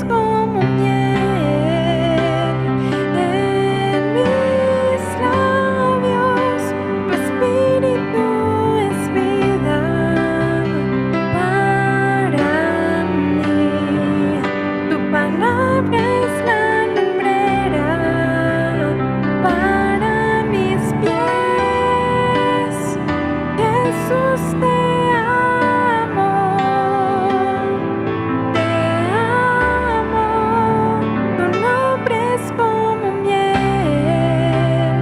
como miel en mis labios. Tu espíritu es vida para mí. Tu palabra es la lumbrera para mis pies. Jesús, te amo, tu nombre es como miel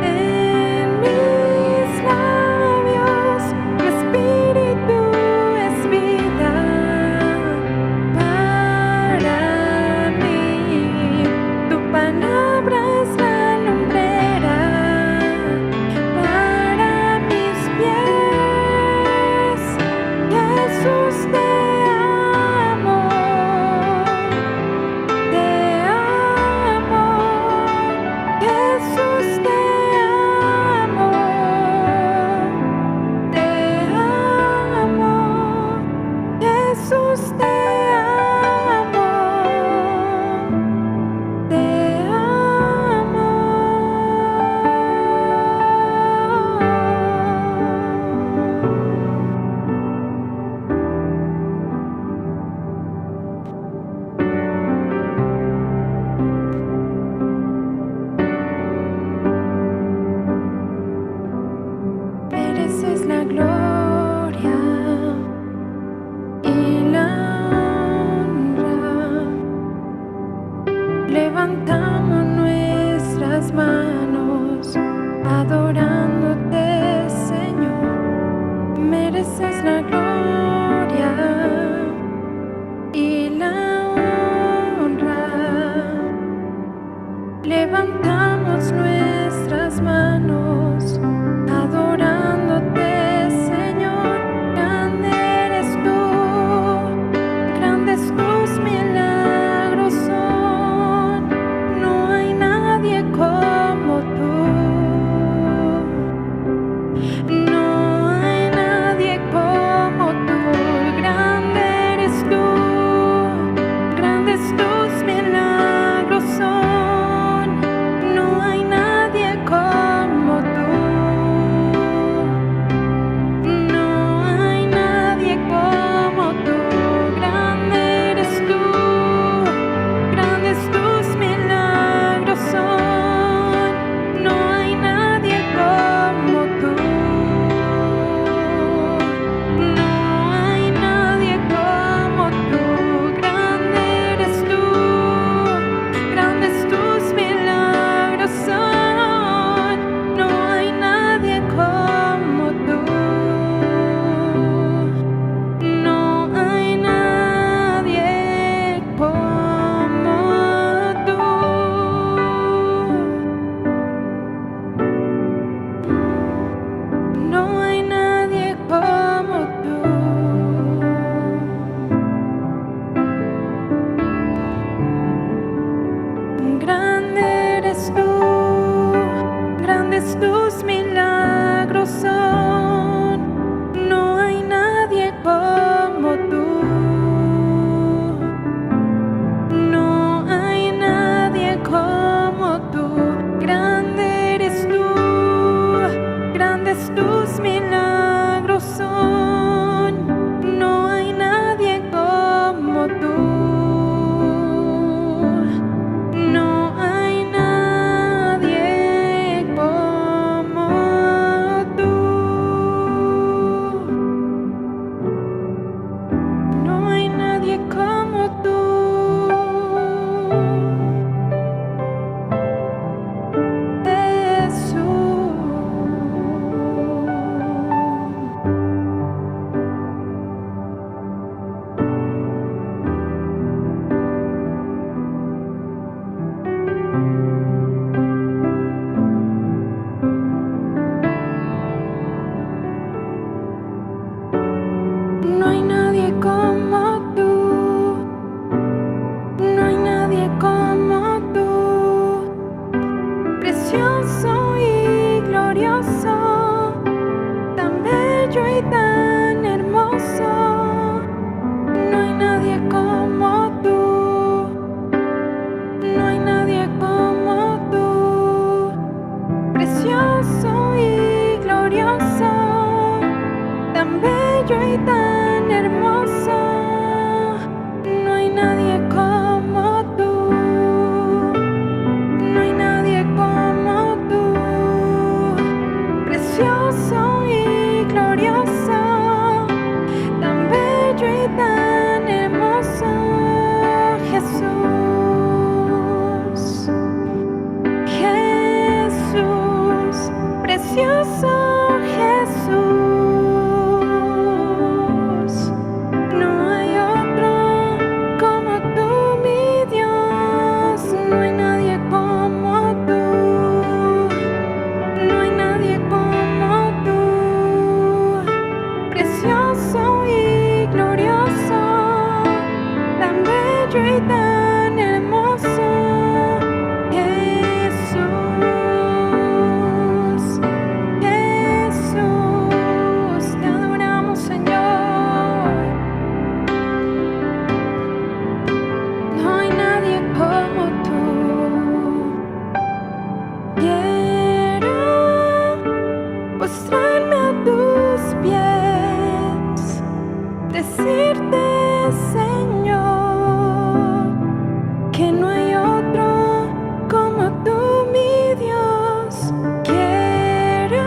en mis labios. Tu espíritu es vida para mí. Tu palabra es la lumbrera para mis pies. Jesús, te amo, Jesús, te amo, Jesús, te amo, te mereces la gloria y la honra. Levantamos nuestras manos adorándote, Señor. Mereces la gloria y la honra. Levantamos nuestras manos adorándote, Señor. Grande eres tú, grandes tus milagros son. No hay nadie como tú. No hay nadie como tú. Grande eres tú, grandes tus milagros son. No hay nadie como tú. No hay nadie como tú. Grande eres tú, grandes tus milagros son. No hay nadie como tú. No hay nadie como tú. Grande eres tú, grandes tus milagros son. No hay nadie como tú. No hay nadie como tú. No hay nadie como tú. Grande eres tú, grandes tus milagros son. No hay nadie como tú. No hay nadie como tú. Grande eres tú, grandes tus milagros son. No hay nadie como tú. No hay nadie como y tan hermoso. Jesús, Jesús, te adoramos, Señor. No hay nadie como tú. Quiero postrarme a tus pies, decirte, Señor, que no hay otro como tú, mi Dios. Quiero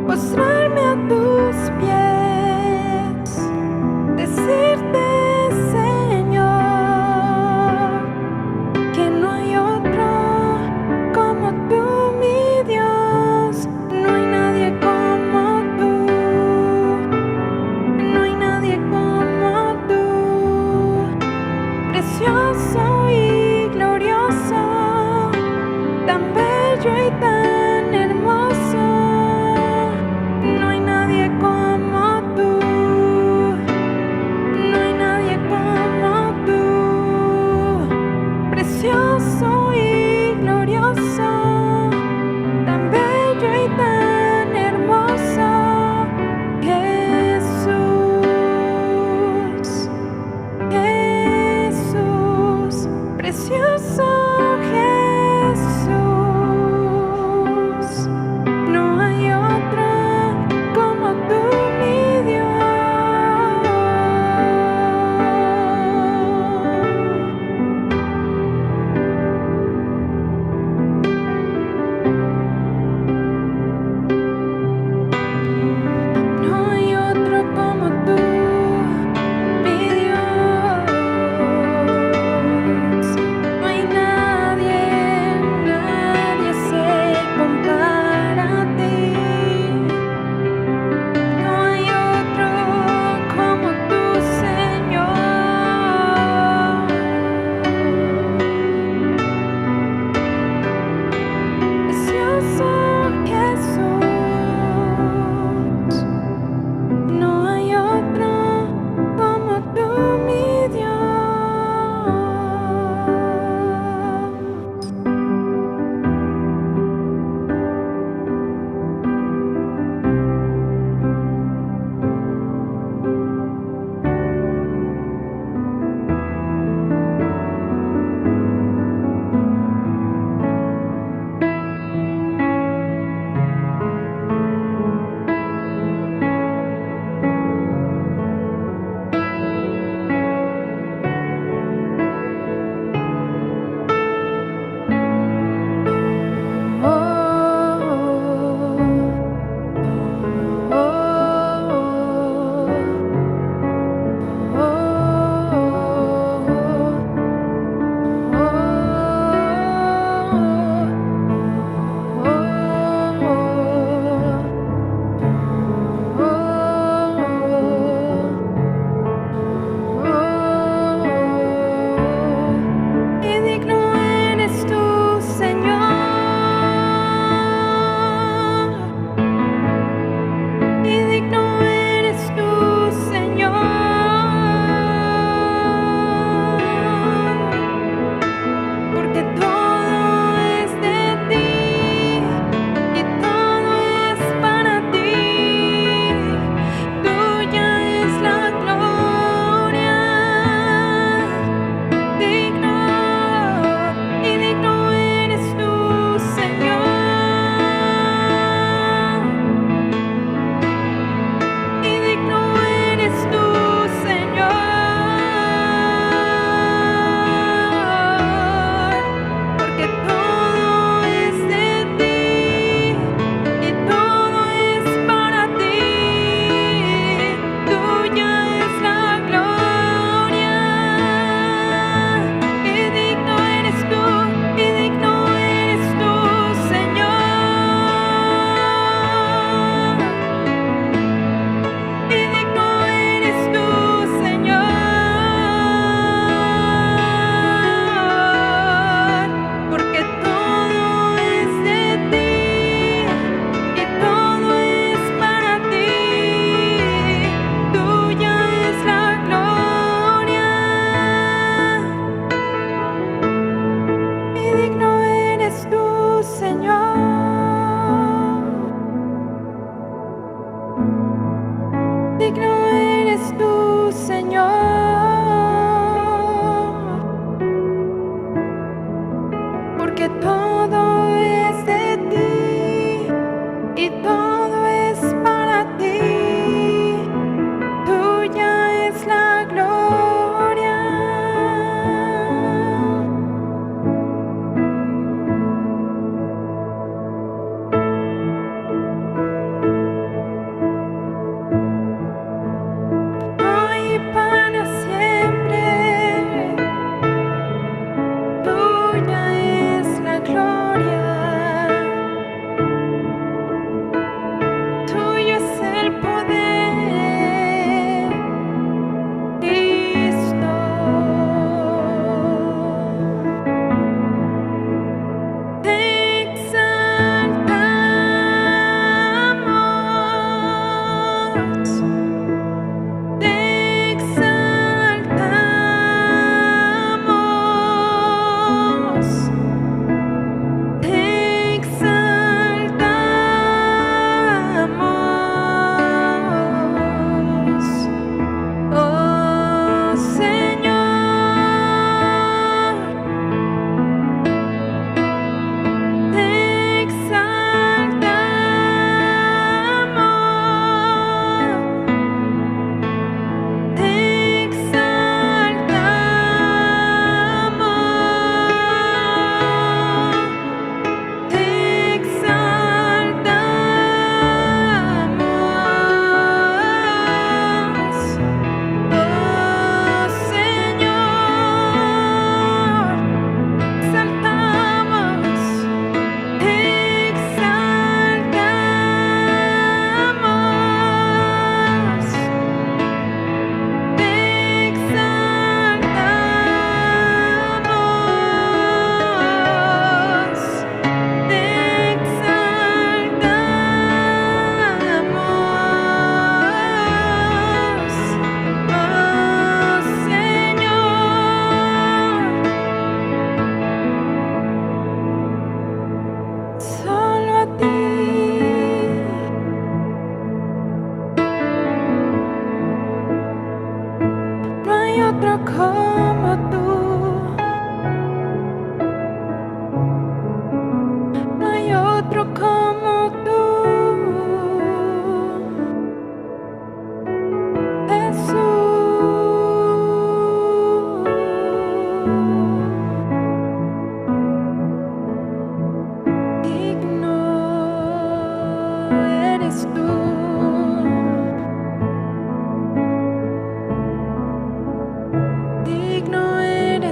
postrarme a tus pies, decirte, Señor, que no hay otro como tú, mi Dios. No hay nadie como tú. No hay nadie como tú. Precioso y glorioso, tan bello y tan hermoso. No hay nadie como tú. No hay nadie como tú. Precioso y glorioso, tan bello y tan hermoso. Jesús, Jesús,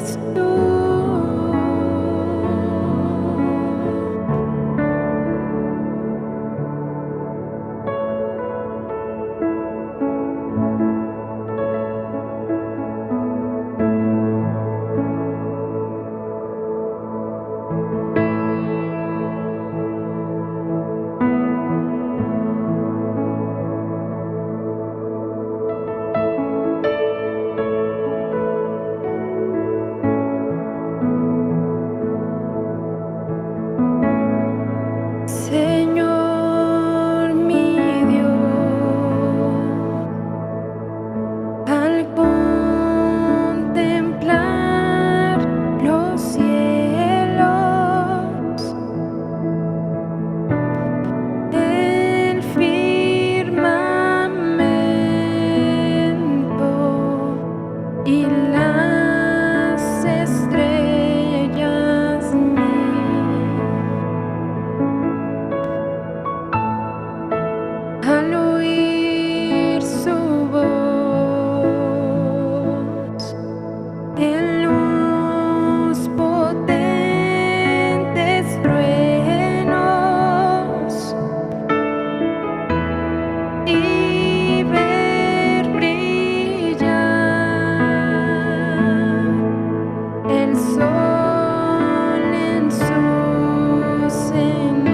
eres tú. Señor mi Dios, al contemplar los cielos, el firmamento y las estrellas al oír su voz, en los potentes truenos, y ver brillar el sol en su cenit.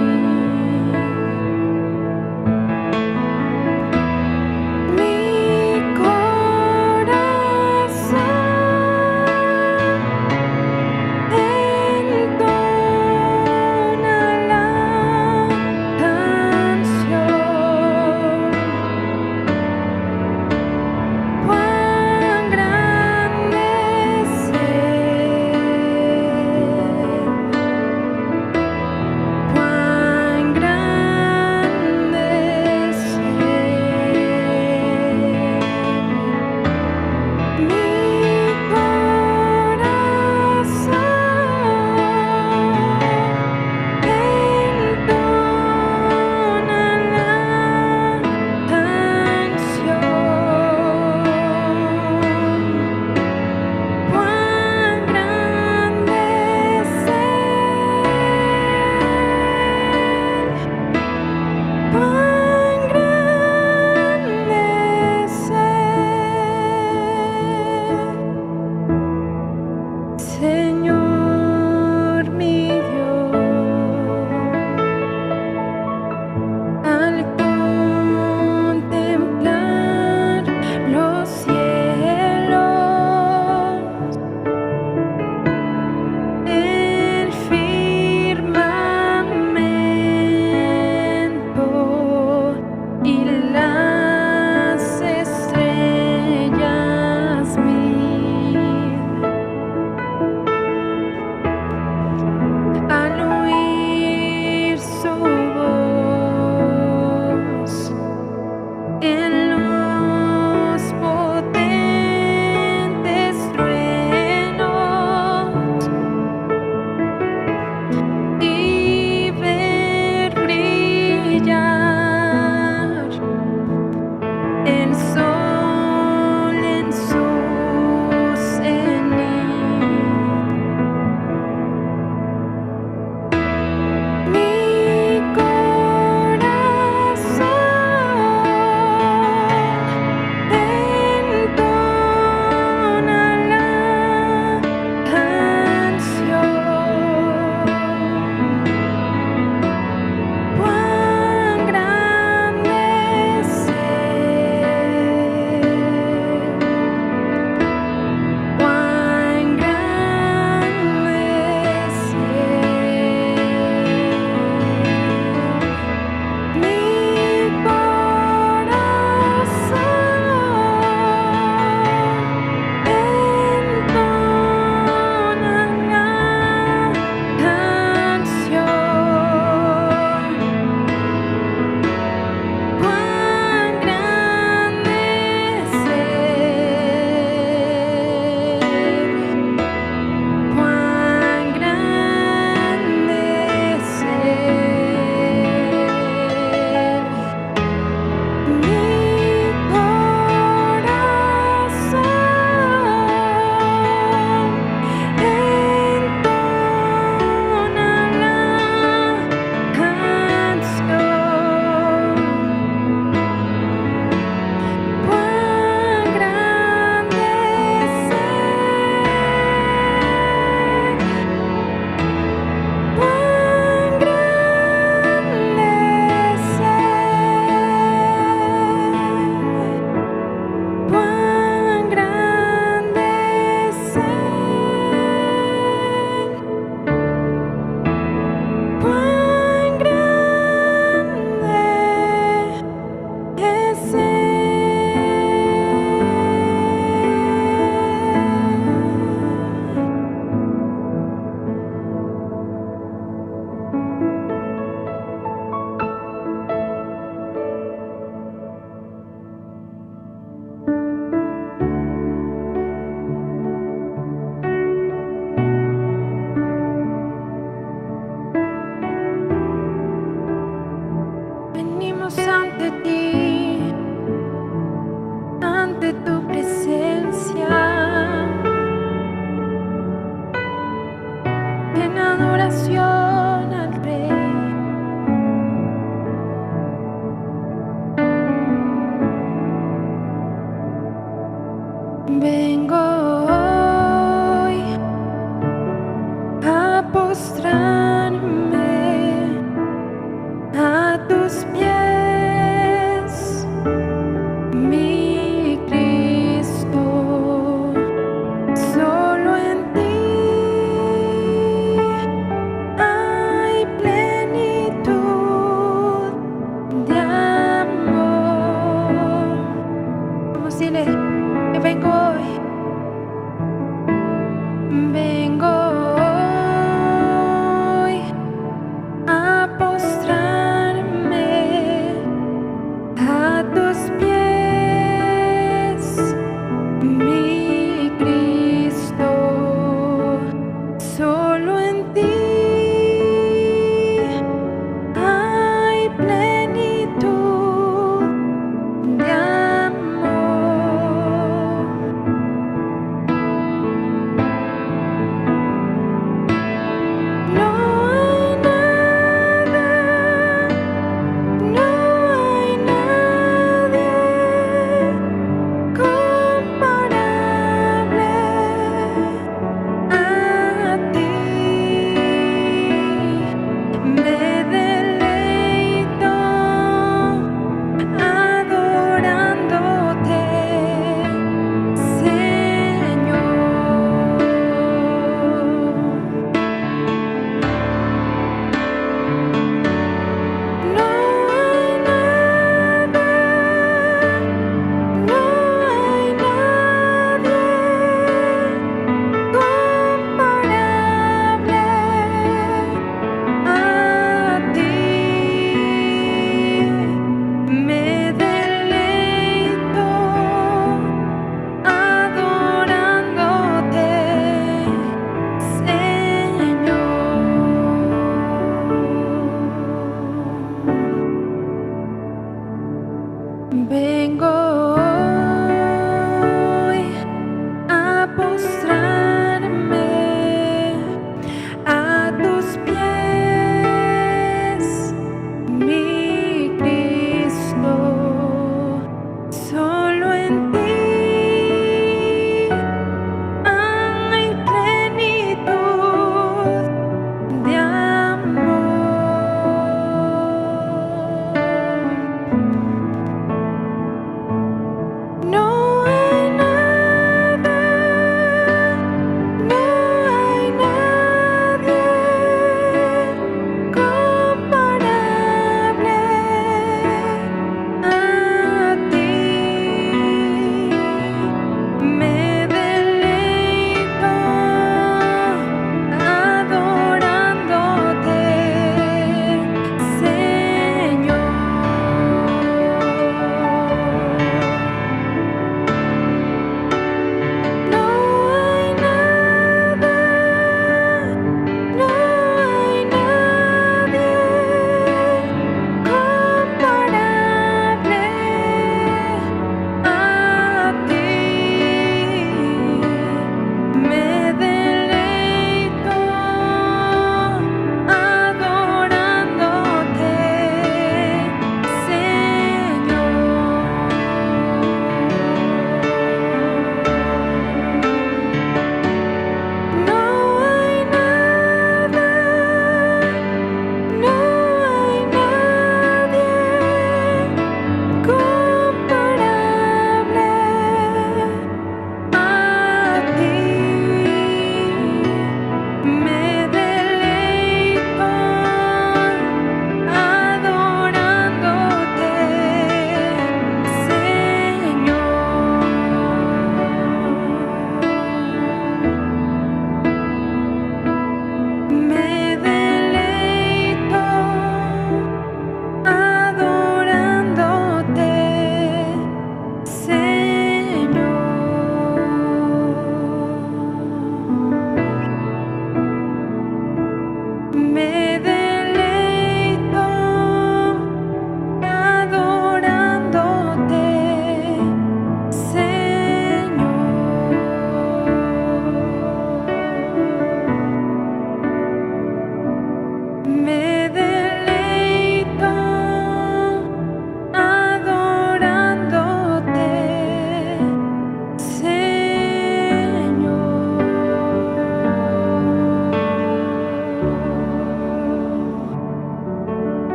Señor mi Dios, al contemplar los cielos, el firmamento y las estrellas mil, adoración al Rey. Vengo hoy a postrarme a tus pies, mi Cristo. Solo en ti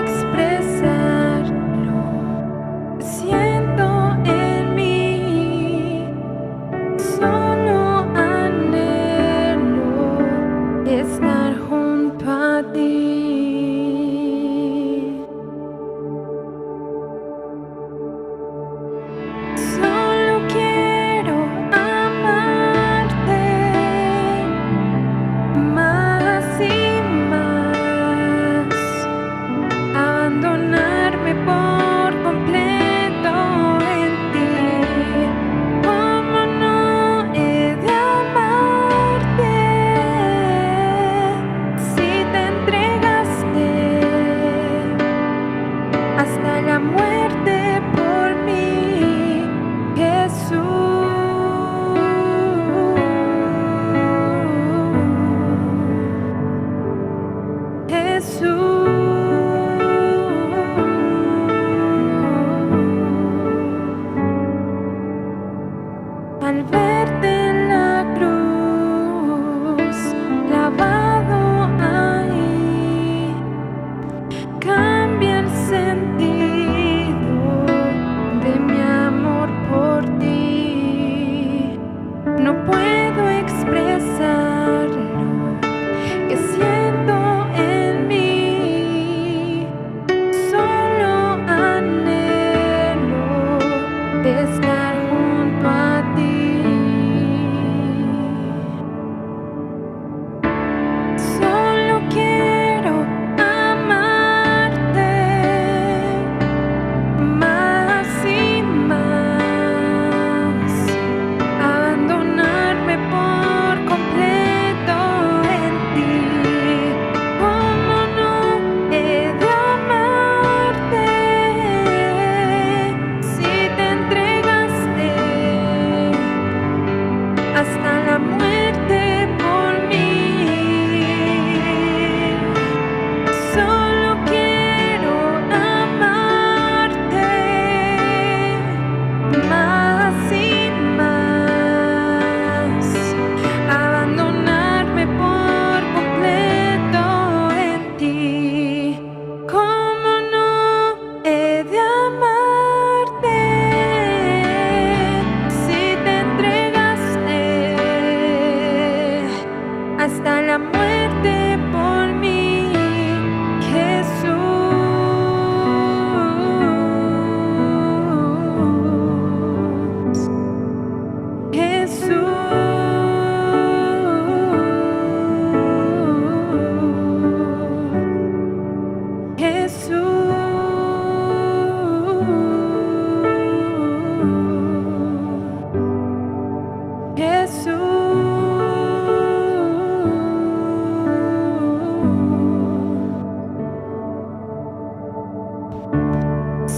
expresarlo. Siento en mí, solo anhelo estar junto a ti. Solo quiero amarte más y más, abandonarme por completo en ti. ¿Cómo no he de amarte si te entregaste hasta la muerte por mí, Jesús? Al verte en la cruz, clavado ahí, cambia el sentido de mi amor por ti. No puedo expresarlo, que siento en mí, solo anhelo estar junto a ti. Solo quiero amarte más y más, abandonarme por completo en ti. ¿Cómo no he de amarte si te entregaste hasta la muerte por mí? Solo quiero amarte más y más, abandonarme por completo en ti. ¿Cómo no he de amarte si te entregaste hasta la muerte por mí, Jesús?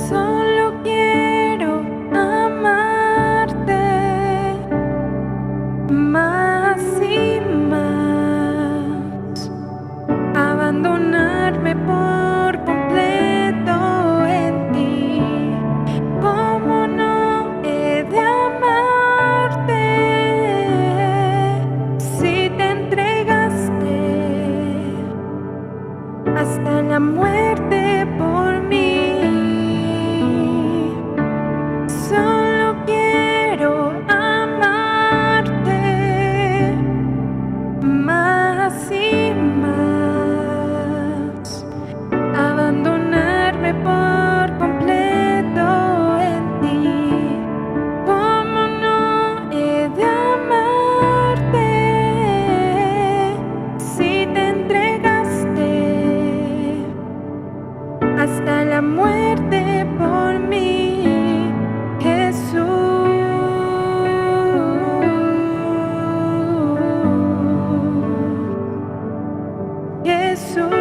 Solo quiero amarte más y más, abandonarme por completo en ti. ¿Cómo no he de amarte si te entregaste hasta la muerte por mí? Solo quiero amarte más y más, abandonarme por completo en ti. ¿Cómo no he de amarte si te entregaste hasta la muerte por mí, Jesús? Jesús.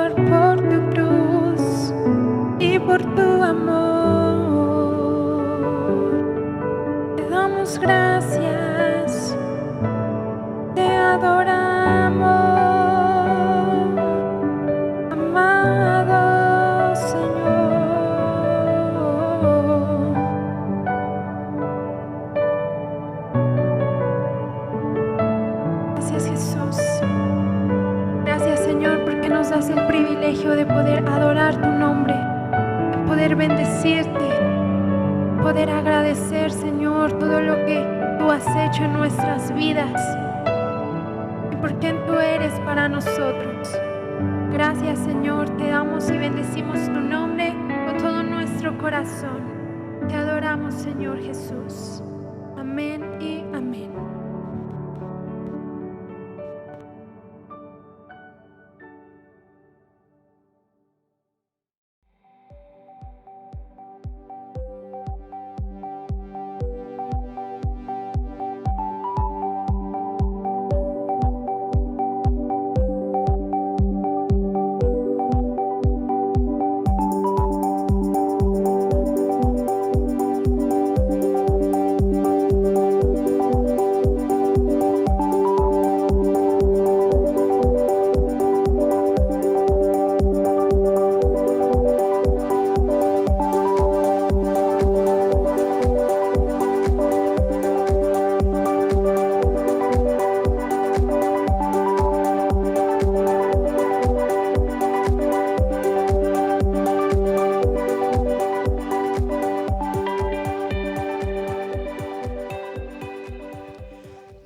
Señor, por tu cruz y por tu amor. Te damos gracias, te adoramos, amado Señor. Gracias, Jesús. Gracias, Señor, porque nos das el privilegio de poder adorar tu nombre, de poder bendecirte, poder agradecer, Señor, todo lo que tú has hecho en nuestras vidas y por quien tú eres para nosotros. Gracias, Señor, te damos y bendecimos tu nombre con todo nuestro corazón. Te adoramos, Señor Jesús. Amén y amén.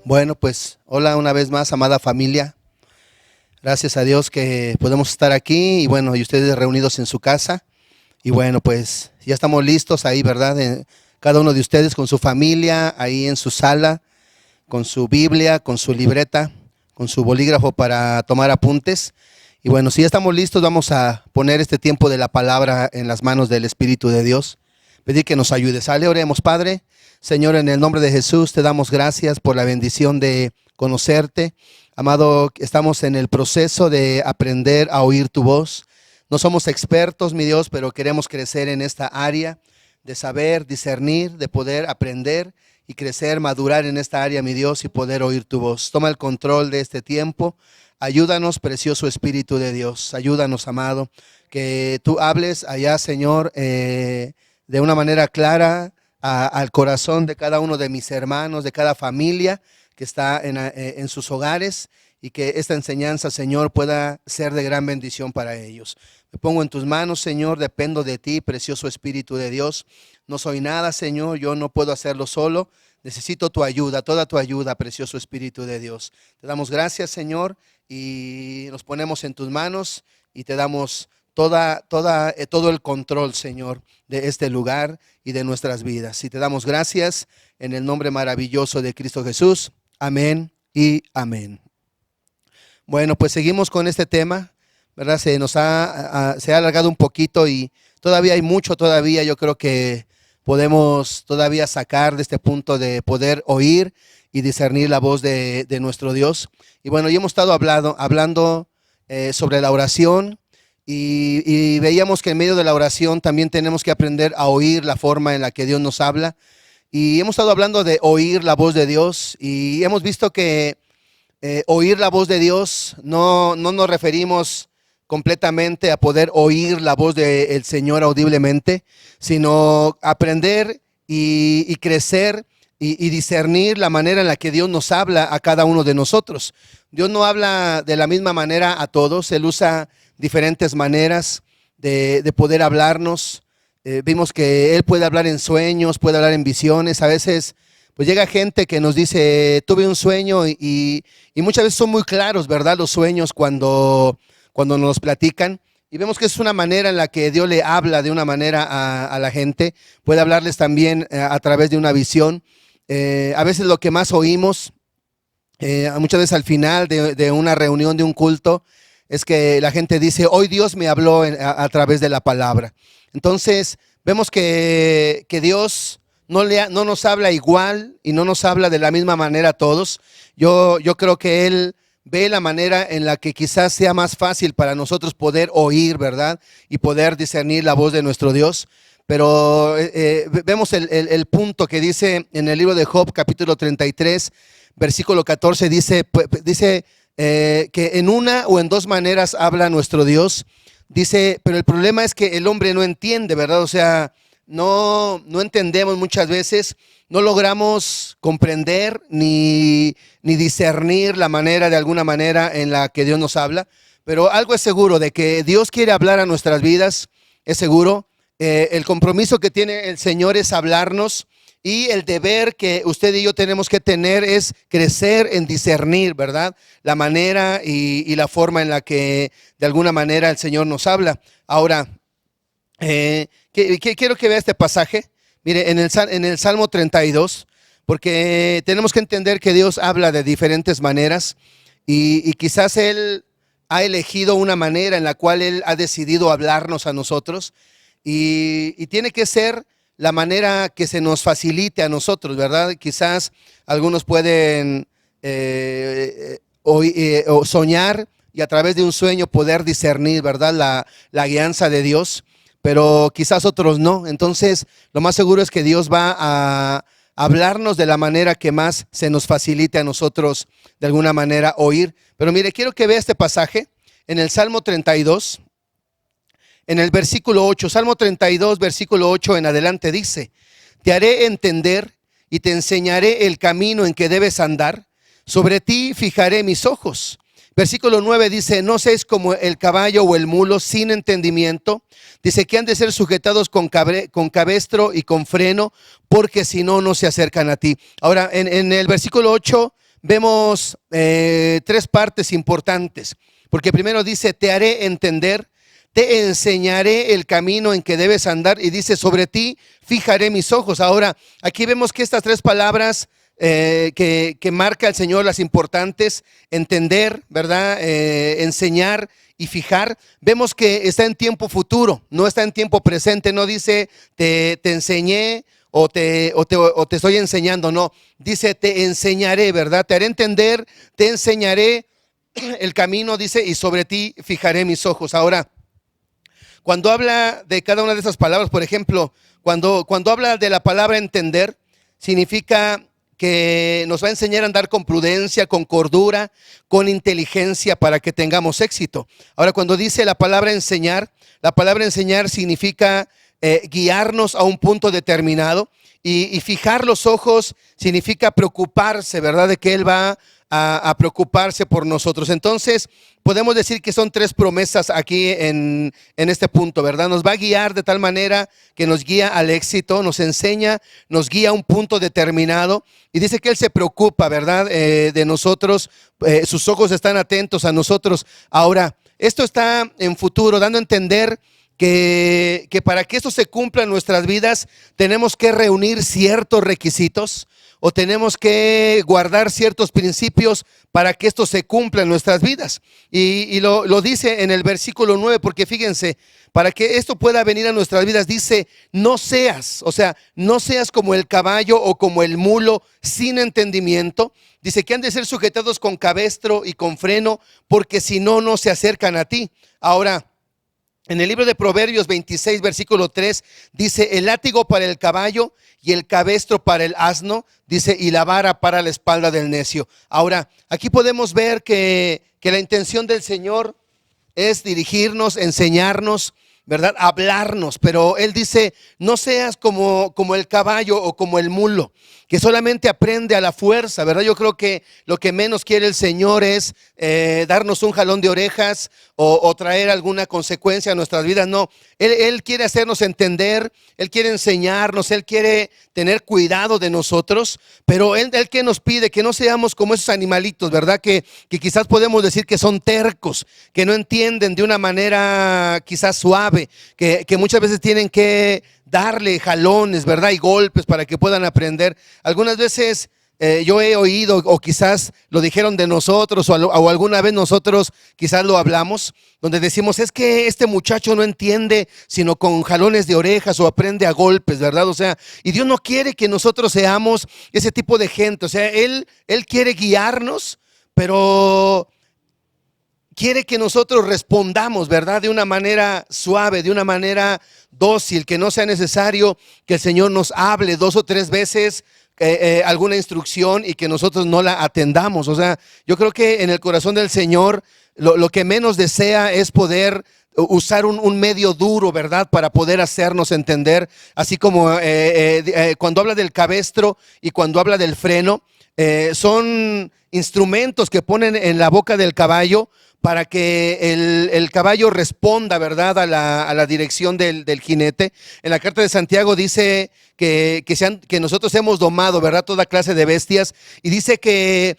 Bueno, pues hola una vez más, amada familia. Gracias a Dios que podemos estar aquí y bueno, y ustedes reunidos en su casa. Y bueno, pues ya estamos listos ahí, ¿verdad? Cada uno de ustedes con su familia, ahí en su sala, con su Biblia, con su libreta, con su bolígrafo para tomar apuntes. Y bueno, si ya estamos listos, vamos a poner este tiempo de la palabra en las manos del Espíritu de Dios. Pedir que nos ayude. Sale, oremos, Padre. Señor, en el nombre de Jesús te damos gracias por la bendición de conocerte. Amado, estamos en el proceso de aprender a oír tu voz. No somos expertos, mi Dios, pero queremos crecer en esta área de saber, discernir, de poder aprender y crecer, madurar en esta área, mi Dios, y poder oír tu voz. Toma el control de este tiempo. Ayúdanos, precioso Espíritu de Dios. Ayúdanos, amado, que tú hables allá, Señor, de una manera clara al corazón de cada uno de mis hermanos, de cada familia que está en sus hogares, y que esta enseñanza, Señor, pueda ser de gran bendición para ellos. Me pongo en tus manos, Señor, dependo de ti, precioso Espíritu de Dios. No soy nada, Señor, yo no puedo hacerlo solo. Necesito tu ayuda, toda tu ayuda, precioso Espíritu de Dios. Te damos gracias, Señor, y nos ponemos en tus manos y te damos todo el control, Señor, de este lugar y de nuestras vidas. Y te damos gracias en el nombre maravilloso de Cristo Jesús. Amén y amén. Bueno, pues seguimos con este tema, ¿verdad? Se ha alargado un poquito y todavía hay mucho, yo creo que podemos todavía sacar de este punto de poder oír y discernir la voz de nuestro Dios. Y bueno, ya hemos estado hablando sobre la oración. Y veíamos que en medio de la oración también tenemos que aprender a oír la forma en la que Dios nos habla. Y hemos estado hablando de oír la voz de Dios y hemos visto que oír la voz de Dios no nos referimos completamente a poder oír la voz del Señor audiblemente, sino aprender y crecer y discernir la manera en la que Dios nos habla a cada uno de nosotros. Dios no habla de la misma manera a todos, Él usa diferentes maneras de poder hablarnos. Vimos que Él puede hablar en sueños, puede hablar en visiones. A veces pues llega gente que nos dice, tuve un sueño y muchas veces son muy claros, ¿verdad? Los sueños cuando nos platican. Y vemos que es una manera en la que Dios le habla de una manera a la gente. Puede hablarles también a través de una visión. A veces lo que más oímos, muchas veces al final de una reunión, de un culto, es que la gente dice, hoy Dios me habló a través de la palabra. Entonces, vemos que Dios no nos habla igual y no nos habla de la misma manera a todos. Yo creo que Él ve la manera en la que quizás sea más fácil para nosotros poder oír, ¿verdad? Y poder discernir la voz de nuestro Dios. Pero vemos el punto que dice en el libro de Job, capítulo 33, versículo 14, dice que en una o en dos maneras habla nuestro Dios. Dice, pero el problema es que el hombre no entiende, ¿verdad? O sea, no entendemos muchas veces, no logramos comprender ni discernir la manera, de alguna manera, en la que Dios nos habla. Pero algo es seguro, de que Dios quiere hablar a nuestras vidas, es seguro. El compromiso que tiene el Señor es hablarnos, y el deber que usted y yo tenemos que tener es crecer en discernir, ¿verdad? La manera y la forma en la que de alguna manera el Señor nos habla. Ahora, quiero que vea este pasaje. Mire, en el Salmo 32, porque tenemos que entender que Dios habla de diferentes maneras, y quizás Él ha elegido una manera en la cual Él ha decidido hablarnos a nosotros, y tiene que ser la manera que se nos facilite a nosotros, ¿verdad? Quizás algunos pueden o soñar y a través de un sueño poder discernir, ¿verdad? La guianza de Dios, pero quizás otros no. Entonces, lo más seguro es que Dios va a hablarnos de la manera que más se nos facilite a nosotros de alguna manera oír. Pero mire, quiero que vea este pasaje en el Salmo 32. En el versículo 8, Salmo 32, versículo 8 en adelante dice: te haré entender y te enseñaré el camino en que debes andar, sobre ti fijaré mis ojos. Versículo 9 dice: no seas como el caballo o el mulo sin entendimiento. Dice que han de ser sujetados con cabestro y con freno, porque si no, no se acercan a ti. Ahora, en el versículo 8 vemos tres partes importantes, porque primero dice: te haré entender, te enseñaré el camino en que debes andar, y dice: sobre ti fijaré mis ojos. Ahora, aquí vemos que estas tres palabras que marca el Señor, las importantes: entender, ¿verdad? Enseñar y fijar. Vemos que está en tiempo futuro, no está en tiempo presente. No dice te enseñé o te estoy enseñando, no. Dice te enseñaré, ¿verdad? Te haré entender, te enseñaré el camino, dice, y sobre ti fijaré mis ojos. Ahora, cuando habla de cada una de esas palabras, por ejemplo, cuando habla de la palabra entender, significa que nos va a enseñar a andar con prudencia, con cordura, con inteligencia, para que tengamos éxito. Ahora, cuando dice la palabra enseñar significa guiarnos a un punto determinado, y fijar los ojos significa preocuparse, ¿verdad? De que Él va a preocuparse por nosotros. Entonces, podemos decir que son tres promesas aquí en este punto, ¿verdad? Nos va a guiar de tal manera que nos guía al éxito, nos enseña, nos guía a un punto determinado, y dice que Él se preocupa, ¿verdad? De nosotros, sus ojos están atentos a nosotros. Ahora, esto está en futuro, dando a entender que para que esto se cumpla en nuestras vidas, tenemos que reunir ciertos requisitos, o tenemos que guardar ciertos principios para que esto se cumpla en nuestras vidas. Y lo dice en el versículo 9, porque fíjense, para que esto pueda venir a nuestras vidas, dice: no seas, o sea, no seas como el caballo o como el mulo sin entendimiento. Dice que han de ser sujetados con cabestro y con freno, porque si no, no se acercan a ti. Ahora, en el libro de Proverbios 26, versículo 3, dice: el látigo para el caballo y el cabestro para el asno, dice, y la vara para la espalda del necio. Ahora, aquí podemos ver que la intención del Señor es dirigirnos, enseñarnos, ¿verdad? Hablarnos, pero Él dice: no seas como el caballo o como el mulo, que solamente aprende a la fuerza, ¿verdad? Yo creo que lo que menos quiere el Señor es darnos un jalón de orejas o traer alguna consecuencia a nuestras vidas. No, Él quiere hacernos entender, Él quiere enseñarnos, Él quiere tener cuidado de nosotros, pero Él que nos pide que no seamos como esos animalitos, ¿verdad? Que quizás podemos decir que son tercos, que no entienden de una manera quizás suave, que muchas veces tienen que darle jalones, ¿verdad? Y golpes para que puedan aprender. Algunas veces yo he oído, o quizás lo dijeron de nosotros, o alguna vez nosotros quizás lo hablamos, donde decimos: es que este muchacho no entiende sino con jalones de orejas, o aprende a golpes, ¿verdad? O sea, y Dios no quiere que nosotros seamos ese tipo de gente. O sea, Él quiere guiarnos, pero quiere que nosotros respondamos, ¿verdad? De una manera suave, de una manera dócil, que no sea necesario que el Señor nos hable 2 o 3 veces alguna instrucción y que nosotros no la atendamos. O sea, yo creo que en el corazón del Señor lo que menos desea es poder usar un medio duro, ¿verdad? Para poder hacernos entender, así como cuando habla del cabestro y cuando habla del freno, son instrumentos que ponen en la boca del caballo para que el caballo responda, ¿verdad? A la dirección del jinete. En la carta de Santiago dice que nosotros hemos domado, ¿verdad? Toda clase de bestias, y dice que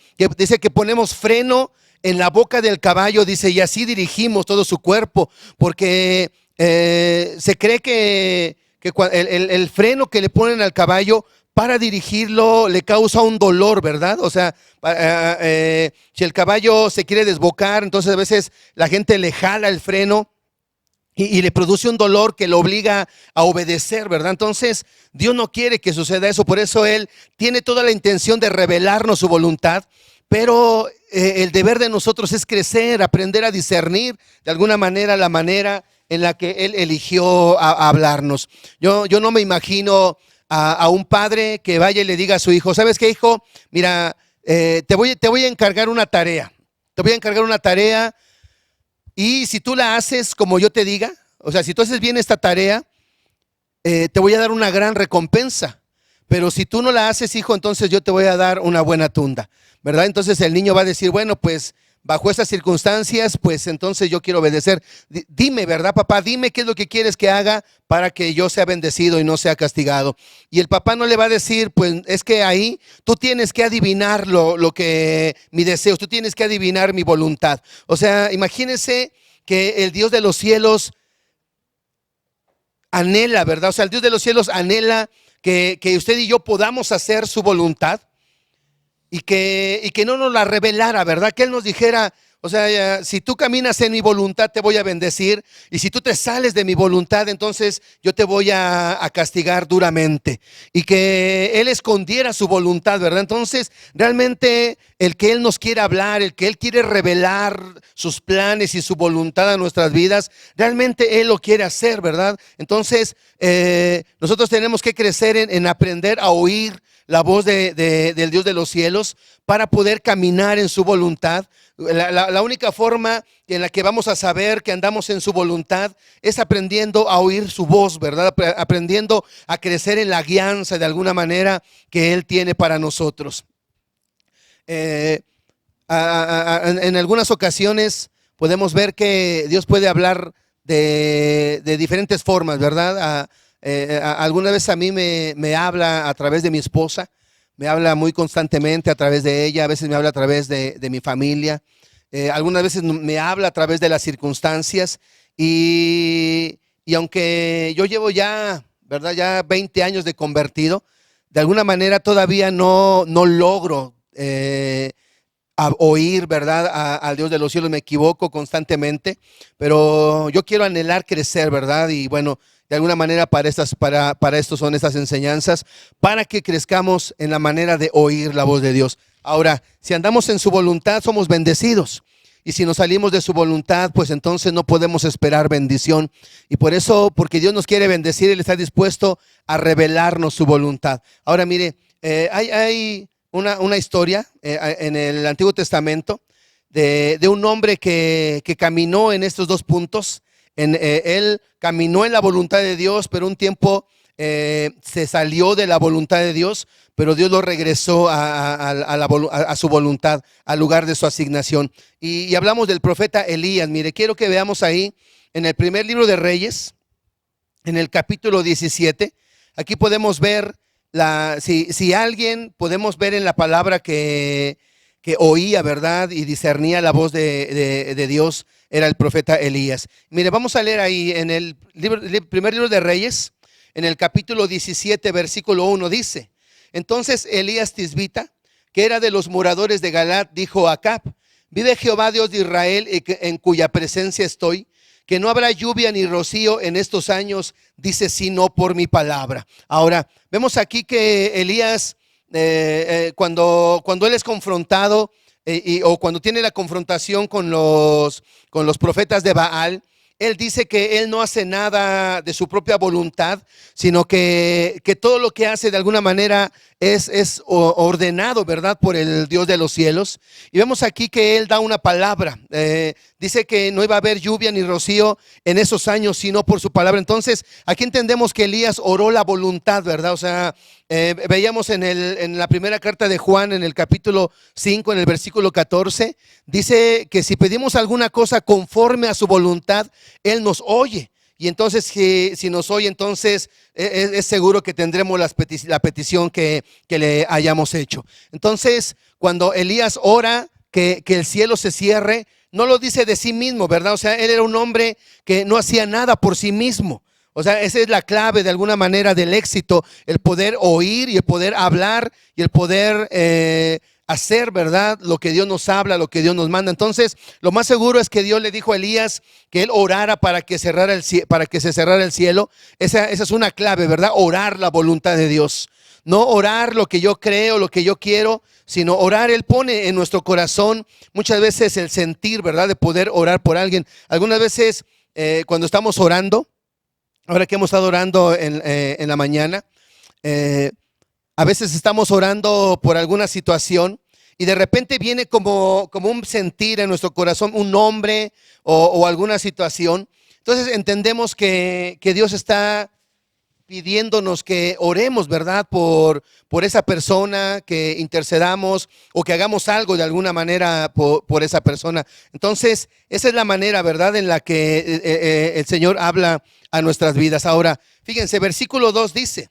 ponemos freno en la boca del caballo, dice, y así dirigimos todo su cuerpo, porque se cree que el freno que le ponen al caballo para dirigirlo le causa un dolor, ¿verdad? O sea, si el caballo se quiere desbocar, entonces a veces la gente le jala el freno y le produce un dolor que lo obliga a obedecer, ¿verdad? Entonces Dios no quiere que suceda eso, por eso Él tiene toda la intención de revelarnos su voluntad, pero el deber de nosotros es crecer, aprender a discernir de alguna manera la manera en la que Él eligió a hablarnos. Yo no me imagino a un padre que vaya y le diga a su hijo, ¿sabes qué, hijo? Mira, te voy a encargar una tarea. Te voy a encargar una tarea y si tú la haces como yo te diga, o sea, si tú haces bien esta tarea, te voy a dar una gran recompensa. Pero si tú no la haces, hijo, entonces yo te voy a dar una buena tunda, ¿verdad? Entonces el niño va a decir, bueno, pues bajo estas circunstancias, pues entonces yo quiero obedecer. Dime, ¿verdad, papá? Dime qué es lo que quieres que haga para que yo sea bendecido y no sea castigado. Y el papá no le va a decir, pues es que ahí tú tienes que adivinar lo que mi deseo, tú tienes que adivinar mi voluntad. O sea, imagínense que el Dios de los cielos anhela, ¿verdad? O sea, el Dios de los cielos anhela que usted y yo podamos hacer su voluntad. Y que no nos la revelara, ¿verdad? Que Él nos dijera, o sea, si tú caminas en mi voluntad te voy a bendecir, y si tú te sales de mi voluntad, entonces yo te voy a castigar duramente. Y que Él escondiera su voluntad, ¿verdad? Entonces, realmente el que Él nos quiere hablar, el que Él quiere revelar sus planes y su voluntad a nuestras vidas, realmente Él lo quiere hacer, ¿verdad? Entonces, nosotros tenemos que crecer en aprender a oír la voz del Dios de los cielos para poder caminar en su voluntad. La única forma en la que vamos a saber que andamos en su voluntad es aprendiendo a oír su voz, ¿verdad? Aprendiendo a crecer en la guianza de alguna manera que Él tiene para nosotros. En algunas ocasiones podemos ver que Dios puede hablar de diferentes formas, ¿verdad? Alguna vez a mí me habla a través de mi esposa, me habla muy constantemente a través de ella, a veces me habla a través de mi familia, algunas veces me habla a través de las circunstancias y aunque yo llevo ya, ¿verdad? Ya 20 años de convertido, de alguna manera todavía no logro a oír, ¿verdad? Al Dios de los cielos, me equivoco constantemente, pero yo quiero anhelar crecer, ¿verdad? Y bueno, de alguna manera para esto son estas enseñanzas, para que crezcamos en la manera de oír la voz de Dios. Ahora, si andamos en su voluntad, somos bendecidos. Y si nos salimos de su voluntad, pues entonces no podemos esperar bendición. Y por eso, porque Dios nos quiere bendecir, Él está dispuesto a revelarnos su voluntad. Ahora mire, hay una historia en el Antiguo Testamento de un hombre que caminó en estos dos puntos. Él caminó en la voluntad de Dios, pero un tiempo se salió de la voluntad de Dios, pero Dios lo regresó a su voluntad, al lugar de su asignación. Y hablamos del profeta Elías. Mire, quiero que veamos ahí en el primer libro de Reyes, en el capítulo 17. Aquí podemos ver, si alguien podemos ver en la palabra que oía, ¿verdad? Y discernía la voz de Dios, era el profeta Elías. Mire, vamos a leer ahí en el primer libro de Reyes, en el capítulo 17, versículo 1, dice: entonces Elías Tisbita, que era de los moradores de Galat, dijo a Acab: vive Jehová Dios de Israel, en cuya presencia estoy, que no habrá lluvia ni rocío en estos años, dice, sino por mi palabra. Ahora, vemos aquí que Elías, cuando él es confrontado o cuando tiene la confrontación con los profetas de Baal, él dice que él no hace nada de su propia voluntad, sino que todo lo que hace de alguna manera es ordenado, ¿verdad?, por el Dios de los cielos. Y vemos aquí que él da una palabra. Dice que no iba a haber lluvia ni rocío en esos años, sino por su palabra. Entonces, aquí entendemos que Elías oró la voluntad, ¿verdad? O sea, veíamos en la primera carta de Juan, en el capítulo 5, en el versículo 14, dice que si pedimos alguna cosa conforme a su voluntad, Él nos oye. Y entonces, si nos oye, entonces es seguro que tendremos la petición que le hayamos hecho. Entonces, cuando Elías ora que el cielo se cierre, no lo dice de sí mismo, ¿verdad? O sea, él era un hombre que no hacía nada por sí mismo. O sea, esa es la clave de alguna manera del éxito, el poder oír y el poder hablar y el poder hacer, ¿verdad?, lo que Dios nos habla, lo que Dios nos manda. Entonces, lo más seguro es que Dios le dijo a Elías que él orara para que se cerrara el cielo. Esa es una clave, ¿verdad? Orar la voluntad de Dios. No orar lo que yo creo, lo que yo quiero, sino orar. Él pone en nuestro corazón muchas veces el sentir, ¿verdad?, de poder orar por alguien. Algunas veces cuando estamos orando, ahora que hemos estado orando en la mañana, a veces estamos orando por alguna situación y de repente viene como un sentir en nuestro corazón, un nombre o alguna situación. Entonces entendemos que Dios está pidiéndonos que oremos, ¿verdad?, por esa persona, que intercedamos o que hagamos algo de alguna manera por esa persona. Entonces, esa es la manera, ¿verdad?, en la que el Señor habla a nuestras vidas. Ahora, fíjense, versículo 2 dice,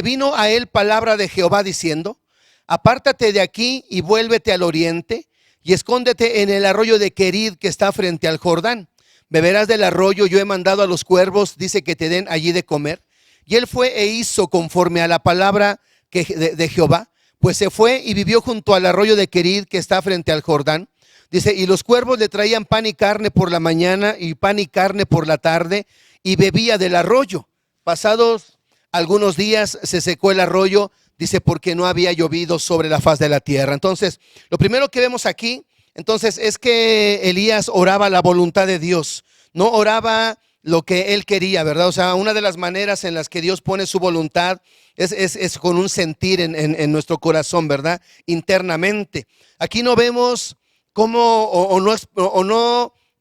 vino a él palabra de Jehová diciendo, apártate de aquí y vuélvete al oriente y escóndete en el arroyo de Querid que está frente al Jordán. Beberás del arroyo, yo he mandado a los cuervos, dice, que te den allí de comer. Y él fue e hizo conforme a la palabra de Jehová, pues se fue y vivió junto al arroyo de Querid que está frente al Jordán. Dice, y los cuervos le traían pan y carne por la mañana y pan y carne por la tarde, y bebía del arroyo. Pasados algunos días se secó el arroyo, dice, porque no había llovido sobre la faz de la tierra. Entonces, lo primero que vemos aquí, entonces, es que Elías oraba la voluntad de Dios, no oraba lo que él quería, ¿verdad? O sea, una de las maneras en las que Dios pone su voluntad es con un sentir en nuestro corazón, ¿verdad?, internamente. Aquí no vemos cómo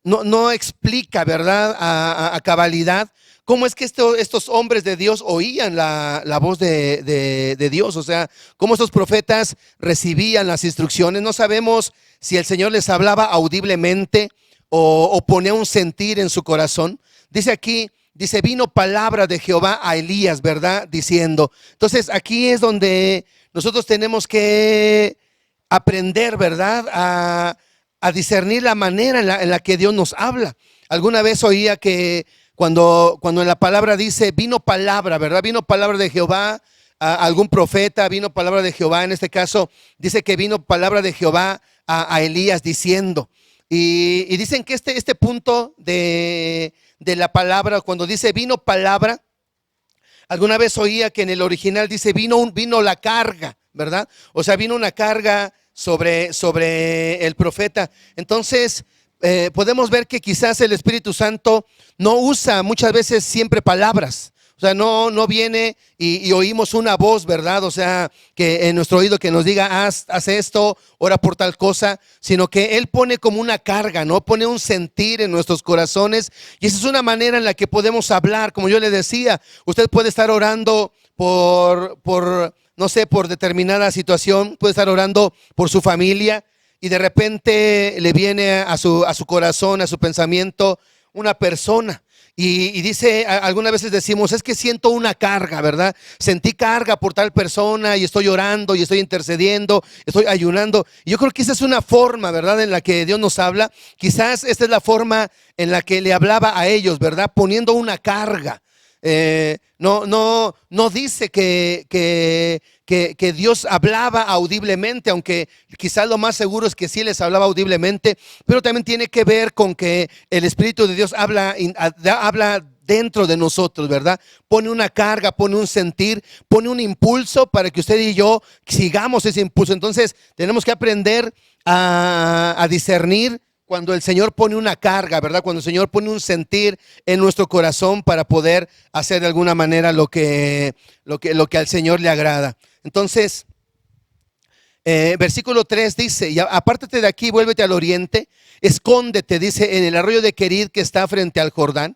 no explica, ¿verdad?, a cabalidad cómo es que estos hombres de Dios oían la voz de Dios. O sea, cómo estos profetas recibían las instrucciones. No sabemos si el Señor les hablaba audiblemente o ponía un sentir en su corazón. Dice aquí, vino palabra de Jehová a Elías, ¿verdad?, diciendo. Entonces aquí es donde nosotros tenemos que aprender, ¿verdad?, a discernir la manera en la que Dios nos habla. Alguna vez oía que cuando en la palabra dice, vino palabra, ¿verdad?, vino palabra de Jehová a algún profeta, vino palabra de Jehová, en este caso dice que vino palabra de Jehová a Elías diciendo. Y dicen que este punto de la palabra, cuando dice vino palabra, alguna vez oía que en el original dice vino la carga, ¿verdad? O sea, vino una carga sobre el profeta. Entonces, podemos ver que quizás el Espíritu Santo no usa muchas veces siempre palabras. O sea, no viene y oímos una voz, ¿verdad? O sea, que en nuestro oído que nos diga, haz esto, ora por tal cosa, sino que Él pone como una carga, ¿no? Pone un sentir en nuestros corazones, y esa es una manera en la que podemos hablar. Como yo le decía, usted puede estar orando no sé, por determinada situación, puede estar orando por su familia, y de repente le viene a su corazón, a su pensamiento, una persona. Y dice, algunas veces decimos, es que siento una carga, ¿verdad? Sentí carga por tal persona y estoy orando y estoy intercediendo, estoy ayunando. Y yo creo que esa es una forma, ¿verdad?, en la que Dios nos habla. Quizás esta es la forma en la que le hablaba a ellos, ¿verdad?, poniendo una carga. No dice que Dios hablaba audiblemente, aunque quizás lo más seguro es que sí les hablaba audiblemente, pero también tiene que ver con que el Espíritu de Dios habla dentro de nosotros, ¿verdad? Pone una carga, pone un sentir, pone un impulso para que usted y yo sigamos ese impulso. Entonces tenemos que aprender a discernir cuando el Señor pone una carga, ¿verdad? Cuando el Señor pone un sentir en nuestro corazón para poder hacer de alguna manera lo que al Señor le agrada. Entonces, versículo 3 dice: y apártate de aquí, vuélvete al oriente, escóndete, dice, en el arroyo de Querid que está frente al Jordán.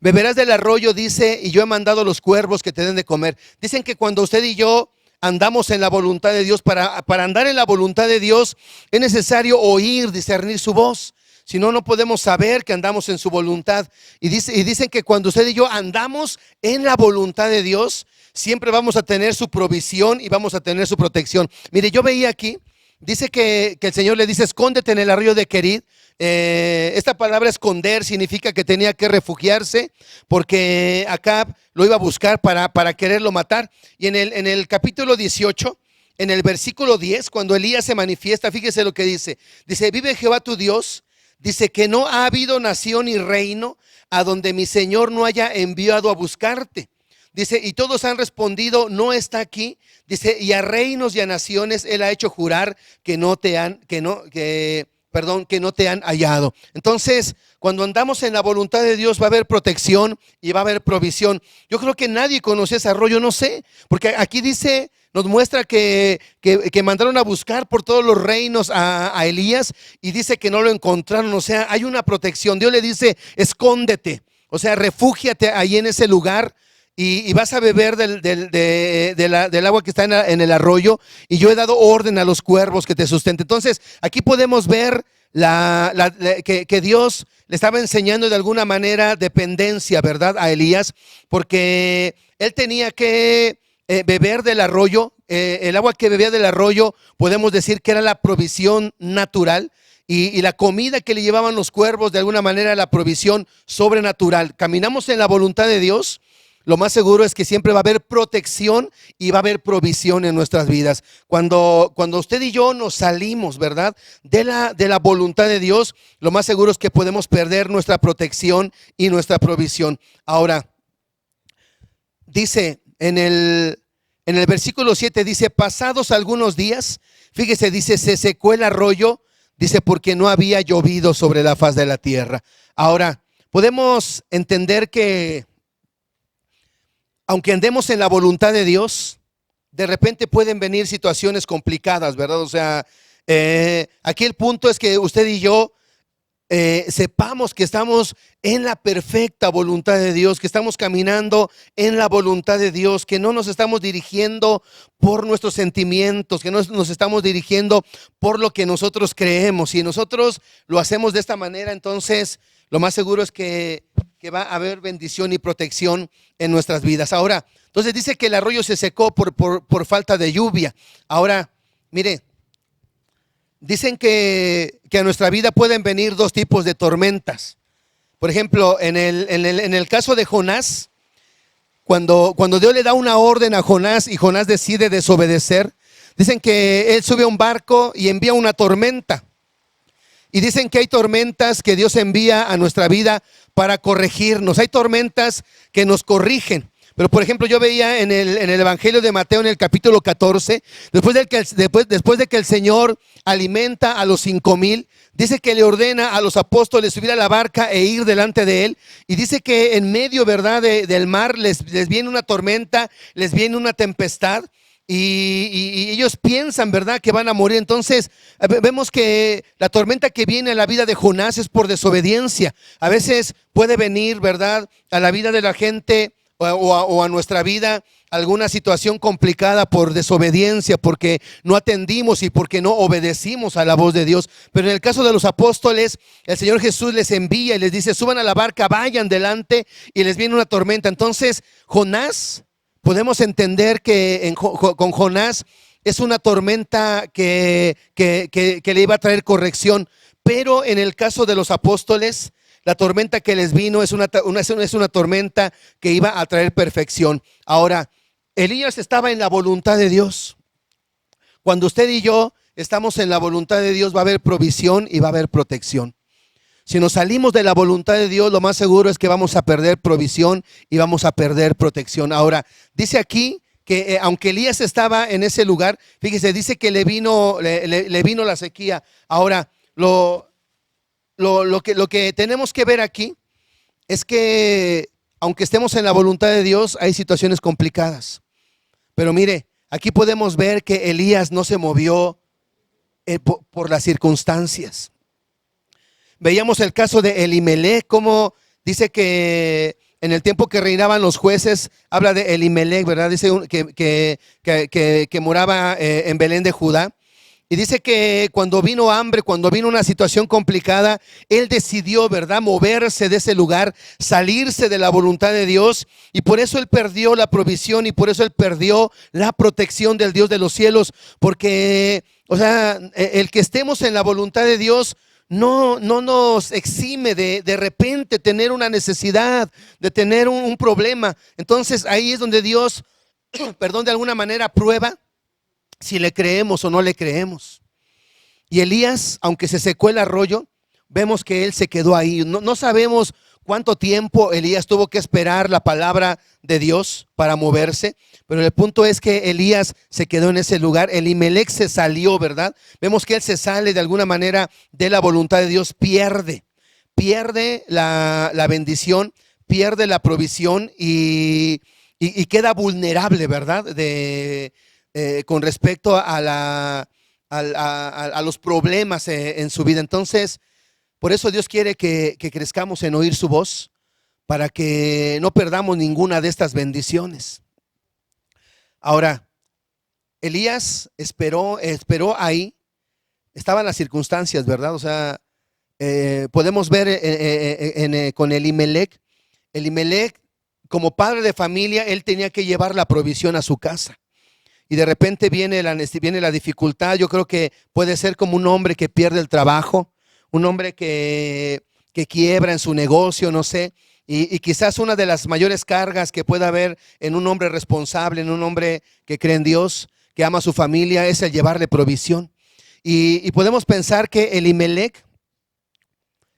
Beberás del arroyo, dice, y yo he mandado los cuervos que te den de comer. Dicen que cuando usted y yo andamos en la voluntad de Dios, para andar en la voluntad de Dios es necesario oír, discernir su voz. Si no, no podemos saber que andamos en su voluntad. Y dicen que cuando usted y yo andamos en la voluntad de Dios, siempre vamos a tener su provisión y vamos a tener su protección. Mire, yo veía aquí, dice que el Señor le dice: escóndete en el arroyo de Querid. Esta palabra esconder significa que tenía que refugiarse, porque Acab lo iba a buscar para quererlo matar. Y en el capítulo 18, en el versículo 10, cuando Elías se manifiesta, fíjese lo que dice. Dice: vive Jehová tu Dios, dice, que no ha habido nación y reino a donde mi Señor no haya enviado a buscarte. Dice: y todos han respondido, no está aquí. Dice: y a reinos y a naciones él ha hecho jurar que no te han hallado. Entonces, cuando andamos en la voluntad de Dios, va a haber protección y va a haber provisión. Yo creo que nadie conoce ese arroyo, no sé, porque aquí dice, nos muestra que mandaron a buscar por todos los reinos a Elías, y dice que no lo encontraron. O sea, hay una protección. Dios le dice: escóndete, o sea, refúgiate ahí en ese lugar. Y vas a beber del agua que está en el arroyo, y yo he dado orden a los cuervos que te sustenten. Entonces aquí podemos ver que Dios le estaba enseñando de alguna manera dependencia, ¿verdad?, a Elías, porque él tenía que beber del arroyo. El agua que bebía del arroyo, podemos decir que era la provisión natural, y la comida que le llevaban los cuervos de alguna manera la provisión sobrenatural. Caminamos en la voluntad de Dios, lo más seguro es que siempre va a haber protección y va a haber provisión en nuestras vidas. Cuando usted y yo nos salimos, ¿verdad?, de la voluntad de Dios, lo más seguro es que podemos perder nuestra protección y nuestra provisión. Ahora, dice en el versículo 7, dice: pasados algunos días, fíjese, dice, se secó el arroyo, dice, porque no había llovido sobre la faz de la tierra. Ahora, podemos entender que aunque andemos en la voluntad de Dios, de repente pueden venir situaciones complicadas, ¿verdad? O sea, aquí el punto es que usted y yo sepamos que estamos en la perfecta voluntad de Dios, que estamos caminando en la voluntad de Dios, que no nos estamos dirigiendo por nuestros sentimientos, que no nos estamos dirigiendo por lo que nosotros creemos. Si nosotros lo hacemos de esta manera, entonces lo más seguro es que va a haber bendición y protección en nuestras vidas. Ahora, entonces dice que el arroyo se secó por falta de lluvia. Ahora, mire, dicen que a nuestra vida pueden venir dos tipos de tormentas. Por ejemplo, en el caso de Jonás, cuando Dios le da una orden a Jonás y Jonás decide desobedecer, dicen que él sube a un barco y envía una tormenta. Y dicen que hay tormentas que Dios envía a nuestra vida para corregirnos. Hay tormentas que nos corrigen. Pero por ejemplo, yo veía en el Evangelio de Mateo, en el capítulo 14, después de que el Señor alimenta a los 5,000, dice que le ordena a los apóstoles subir a la barca e ir delante de él. Y dice que en medio, ¿verdad?, del mar les viene una tormenta, les viene una tempestad. Y ellos piensan, ¿verdad?, que van a morir. Entonces vemos que la tormenta que viene a la vida de Jonás es por desobediencia. A veces puede venir, ¿verdad?, a la vida de la gente o a nuestra vida alguna situación complicada por desobediencia, porque no atendimos y porque no obedecimos a la voz de Dios. Pero en el caso de los apóstoles, el Señor Jesús les envía y les dice: suban a la barca, vayan delante, y les viene una tormenta. Entonces Jonás, podemos entender que con Jonás es una tormenta que le iba a traer corrección. Pero en el caso de los apóstoles, la tormenta que les vino es una tormenta que iba a traer perfección. Ahora, Elías estaba en la voluntad de Dios. Cuando usted y yo estamos en la voluntad de Dios, va a haber provisión y va a haber protección. Si nos salimos de la voluntad de Dios, lo más seguro es que vamos a perder provisión y vamos a perder protección. Ahora, dice aquí que aunque Elías estaba en ese lugar, fíjese, dice que le vino la sequía. Ahora, lo que tenemos que ver aquí es que aunque estemos en la voluntad de Dios, hay situaciones complicadas. Pero mire, aquí podemos ver que Elías no se movió por las circunstancias. Veíamos el caso de Elimelech, como dice que en el tiempo que reinaban los jueces, habla de Elimelech, ¿verdad? Dice que moraba en Belén de Judá. Y dice que cuando vino hambre, cuando vino una situación complicada, él decidió, ¿verdad?, moverse de ese lugar, salirse de la voluntad de Dios. Y por eso él perdió la provisión y por eso él perdió la protección del Dios de los cielos. Porque, o sea, el que estemos en la voluntad de Dios no nos exime de repente tener una necesidad, de tener un problema. Entonces ahí es donde Dios, perdón, de alguna manera prueba si le creemos o no le creemos. Y Elías, aunque se secó el arroyo, vemos que él se quedó ahí. No sabemos cuánto tiempo Elías tuvo que esperar la palabra de Dios para moverse, pero el punto es que Elías se quedó en ese lugar. Elimelech se salió, ¿verdad? Vemos que él se sale de alguna manera de la voluntad de Dios, pierde la bendición, pierde la provisión y queda vulnerable, ¿verdad? Con respecto a los problemas en su vida. Entonces, por eso Dios quiere que crezcamos en oír su voz, para que no perdamos ninguna de estas bendiciones. Ahora, Elías esperó ahí, estaban las circunstancias, ¿verdad? O sea, podemos ver con Elimelech, como padre de familia, él tenía que llevar la provisión a su casa. Y de repente viene la dificultad. Yo creo que puede ser como un hombre que pierde el trabajo, un hombre que quiebra en su negocio, no sé. Y quizás una de las mayores cargas que pueda haber en un hombre responsable, en un hombre que cree en Dios, que ama a su familia, es el llevarle provisión. Y podemos pensar que Elimelech,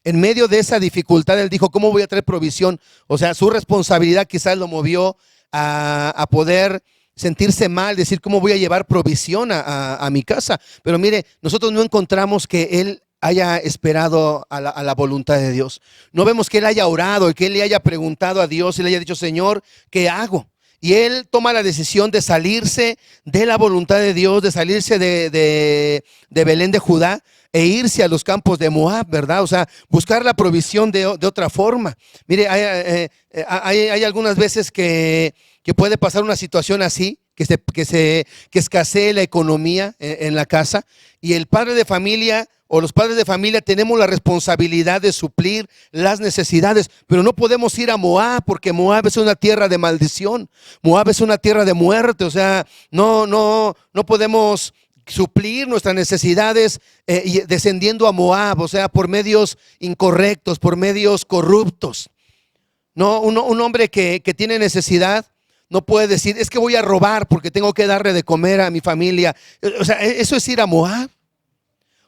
en medio de esa dificultad, él dijo, ¿cómo voy a traer provisión? O sea, su responsabilidad quizás lo movió a poder sentirse mal, decir, ¿cómo voy a llevar provisión a mi casa? Pero mire, nosotros no encontramos que él haya esperado a la voluntad de Dios. No vemos que él haya orado y que él le haya preguntado a Dios y le haya dicho, Señor, ¿qué hago? Y él toma la decisión de salirse de la voluntad de Dios, de salirse de Belén de Judá e irse a los campos de Moab, ¿verdad? O sea, buscar la provisión de otra forma. Mire, hay algunas veces que puede pasar una situación así, que escasee la economía en la casa, y el padre de familia o los padres de familia tenemos la responsabilidad de suplir las necesidades, pero no podemos ir a Moab, porque Moab es una tierra de maldición, Moab es una tierra de muerte. O sea, no podemos suplir nuestras necesidades descendiendo a Moab, o sea, por medios incorrectos, por medios corruptos. No, un hombre que tiene necesidad no puede decir, es que voy a robar porque tengo que darle de comer a mi familia. O sea, eso es ir a Moab.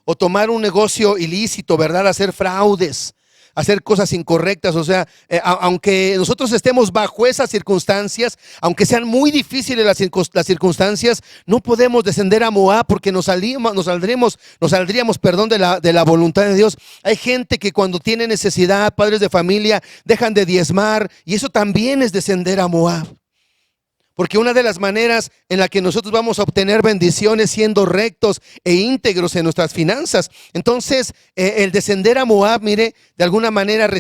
O tomar un negocio ilícito, ¿verdad? Hacer fraudes, hacer cosas incorrectas. O sea, aunque nosotros estemos bajo esas circunstancias, aunque sean muy difíciles las circunstancias, no podemos descender a Moab, porque nos saldríamos, de la voluntad de Dios. Hay gente que cuando tiene necesidad, padres de familia, dejan de diezmar, y eso también es descender a Moab. Porque una de las maneras en la que nosotros vamos a obtener bendiciones siendo rectos e íntegros en nuestras finanzas. Entonces, el descender a Moab, mire, de alguna manera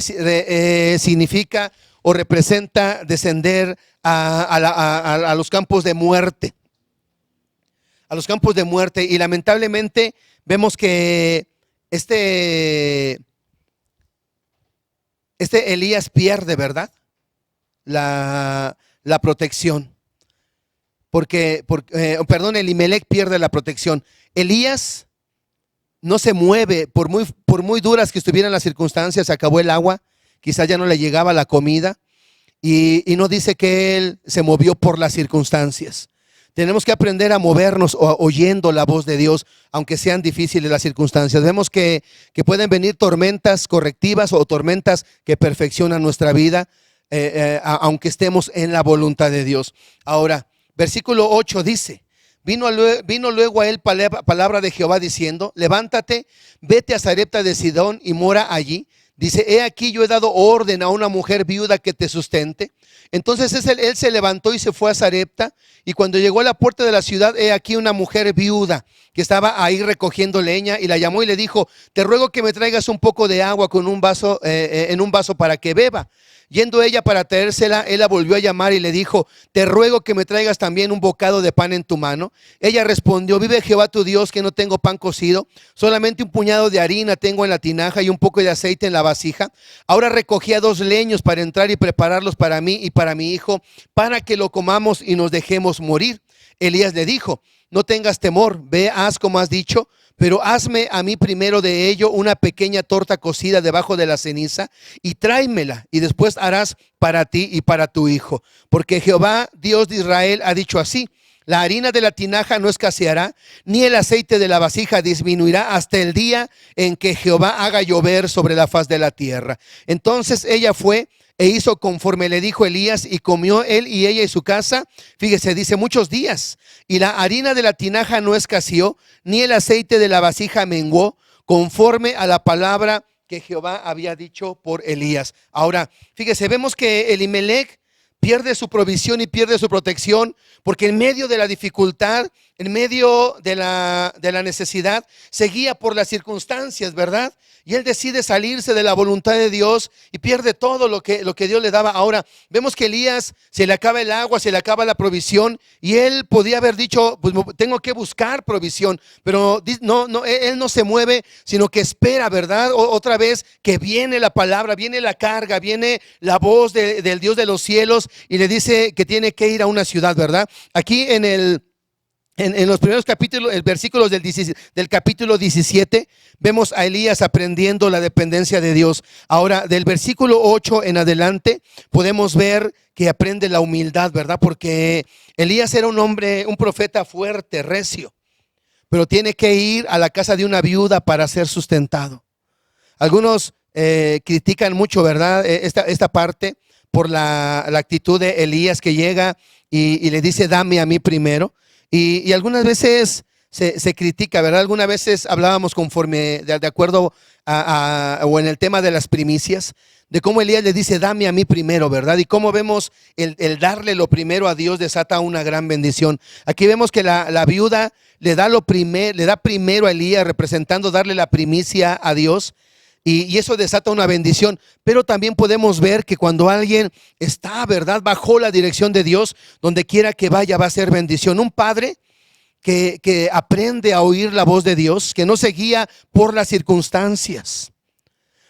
significa o representa descender a los campos de muerte. A los campos de muerte. Y lamentablemente vemos que este Elías pierde, ¿verdad?, la protección. Elimelech pierde la protección. Elías no se mueve, por muy duras que estuvieran las circunstancias. Se acabó el agua, quizás ya no le llegaba la comida, y no dice que él se movió por las circunstancias. Tenemos que aprender a movernos oyendo la voz de Dios, aunque sean difíciles las circunstancias. Vemos que pueden venir tormentas correctivas o tormentas que perfeccionan nuestra vida, aunque estemos en la voluntad de Dios. Ahora, versículo 8 dice: Vino luego a él palabra de Jehová diciendo: levántate, vete a Sarepta de Sidón y mora allí. Dice: he aquí yo he dado orden a una mujer viuda que te sustente. Entonces él se levantó y se fue a Sarepta, y cuando llegó a la puerta de la ciudad, he aquí una mujer viuda que estaba ahí recogiendo leña, y la llamó y le dijo: te ruego que me traigas un poco de agua con un vaso, en un vaso para que beba. Yendo ella para traérsela, él la volvió a llamar y le dijo: te ruego que me traigas también un bocado de pan en tu mano. Ella respondió: vive Jehová tu Dios, que no tengo pan cocido, solamente un puñado de harina tengo en la tinaja y un poco de aceite en la vasija. Ahora recogía 2 leños para entrar y prepararlos para mí y para mi hijo, para que lo comamos y nos dejemos morir. Elías le dijo: no tengas temor, ve, haz como has dicho, pero hazme a mí primero de ello una pequeña torta cocida debajo de la ceniza y tráemela, y después harás para ti y para tu hijo. Porque Jehová, Dios de Israel, ha dicho así: la harina de la tinaja no escaseará, ni el aceite de la vasija disminuirá hasta el día en que Jehová haga llover sobre la faz de la tierra. Entonces ella fue e hizo conforme le dijo Elías, y comió él y ella y su casa, fíjese, dice, muchos días. Y la harina de la tinaja no escaseó, ni el aceite de la vasija menguó, conforme a la palabra que Jehová había dicho por Elías. Ahora, fíjese, vemos que Elimelech pierde su provisión y pierde su protección, porque en medio de la dificultad, en medio de la necesidad, se guía por las circunstancias, ¿verdad? Y él decide salirse de la voluntad de Dios y pierde todo lo que Dios le daba. Ahora, vemos que Elías se le acaba el agua, se le acaba la provisión, y él podía haber dicho: pues tengo que buscar provisión, pero no, él no se mueve, sino que espera, ¿verdad? Otra vez que viene la palabra, viene la carga, viene la voz del Dios de los cielos, y le dice que tiene que ir a una ciudad, ¿verdad? Aquí en los primeros capítulos, versículos del capítulo 17, vemos a Elías aprendiendo la dependencia de Dios. Ahora, del versículo 8 en adelante, podemos ver que aprende la humildad, ¿verdad? Porque Elías era un hombre, un profeta fuerte, recio, pero tiene que ir a la casa de una viuda para ser sustentado. Algunos critican mucho, ¿verdad? Esta parte por la actitud de Elías, que llega y le dice: dame a mí primero. Y algunas veces se critica, ¿verdad? Algunas veces hablábamos conforme, de acuerdo o en el tema de las primicias, de cómo Elías le dice: dame a mí primero, ¿verdad? Y cómo vemos el darle lo primero a Dios desata una gran bendición. Aquí vemos que la viuda le da primero a Elías, representando darle la primicia a Dios. Y eso desata una bendición. Pero también podemos ver que cuando alguien está, ¿verdad?, bajo la dirección de Dios, donde quiera que vaya va a ser bendición. Un padre que aprende a oír la voz de Dios, que no se guía por las circunstancias,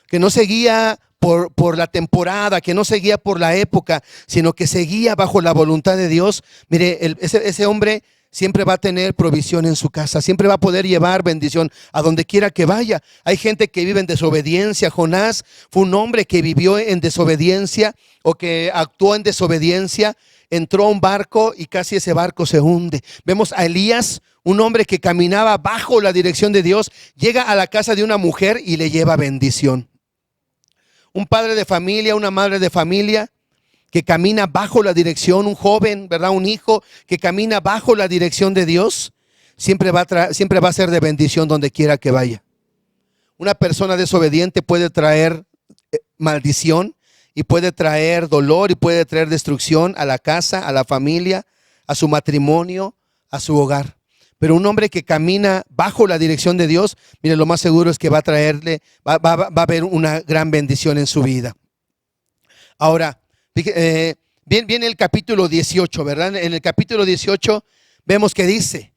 que no se guía por la temporada, que no se guía por la época, sino que se guía bajo la voluntad de Dios. Mire, ese hombre siempre va a tener provisión en su casa, siempre va a poder llevar bendición a donde quiera que vaya. Hay gente que vive en desobediencia. Jonás fue un hombre que vivió en desobediencia, o que actuó en desobediencia. Entró a un barco y casi ese barco se hunde. Vemos a Elías, un hombre que caminaba bajo la dirección de Dios, llega a la casa de una mujer y le lleva bendición. Un padre de familia, una madre de familia que camina bajo la dirección, un joven, ¿verdad?, un hijo que camina bajo la dirección de Dios, siempre va a ser de bendición donde quiera que vaya. Una persona desobediente puede traer maldición, y puede traer dolor, y puede traer destrucción a la casa, a la familia, a su matrimonio, a su hogar. Pero un hombre que camina bajo la dirección de Dios, mire, lo más seguro es que va a haber una gran bendición en su vida. Ahora, viene el capítulo 18, ¿verdad? En el capítulo 18 vemos que dice,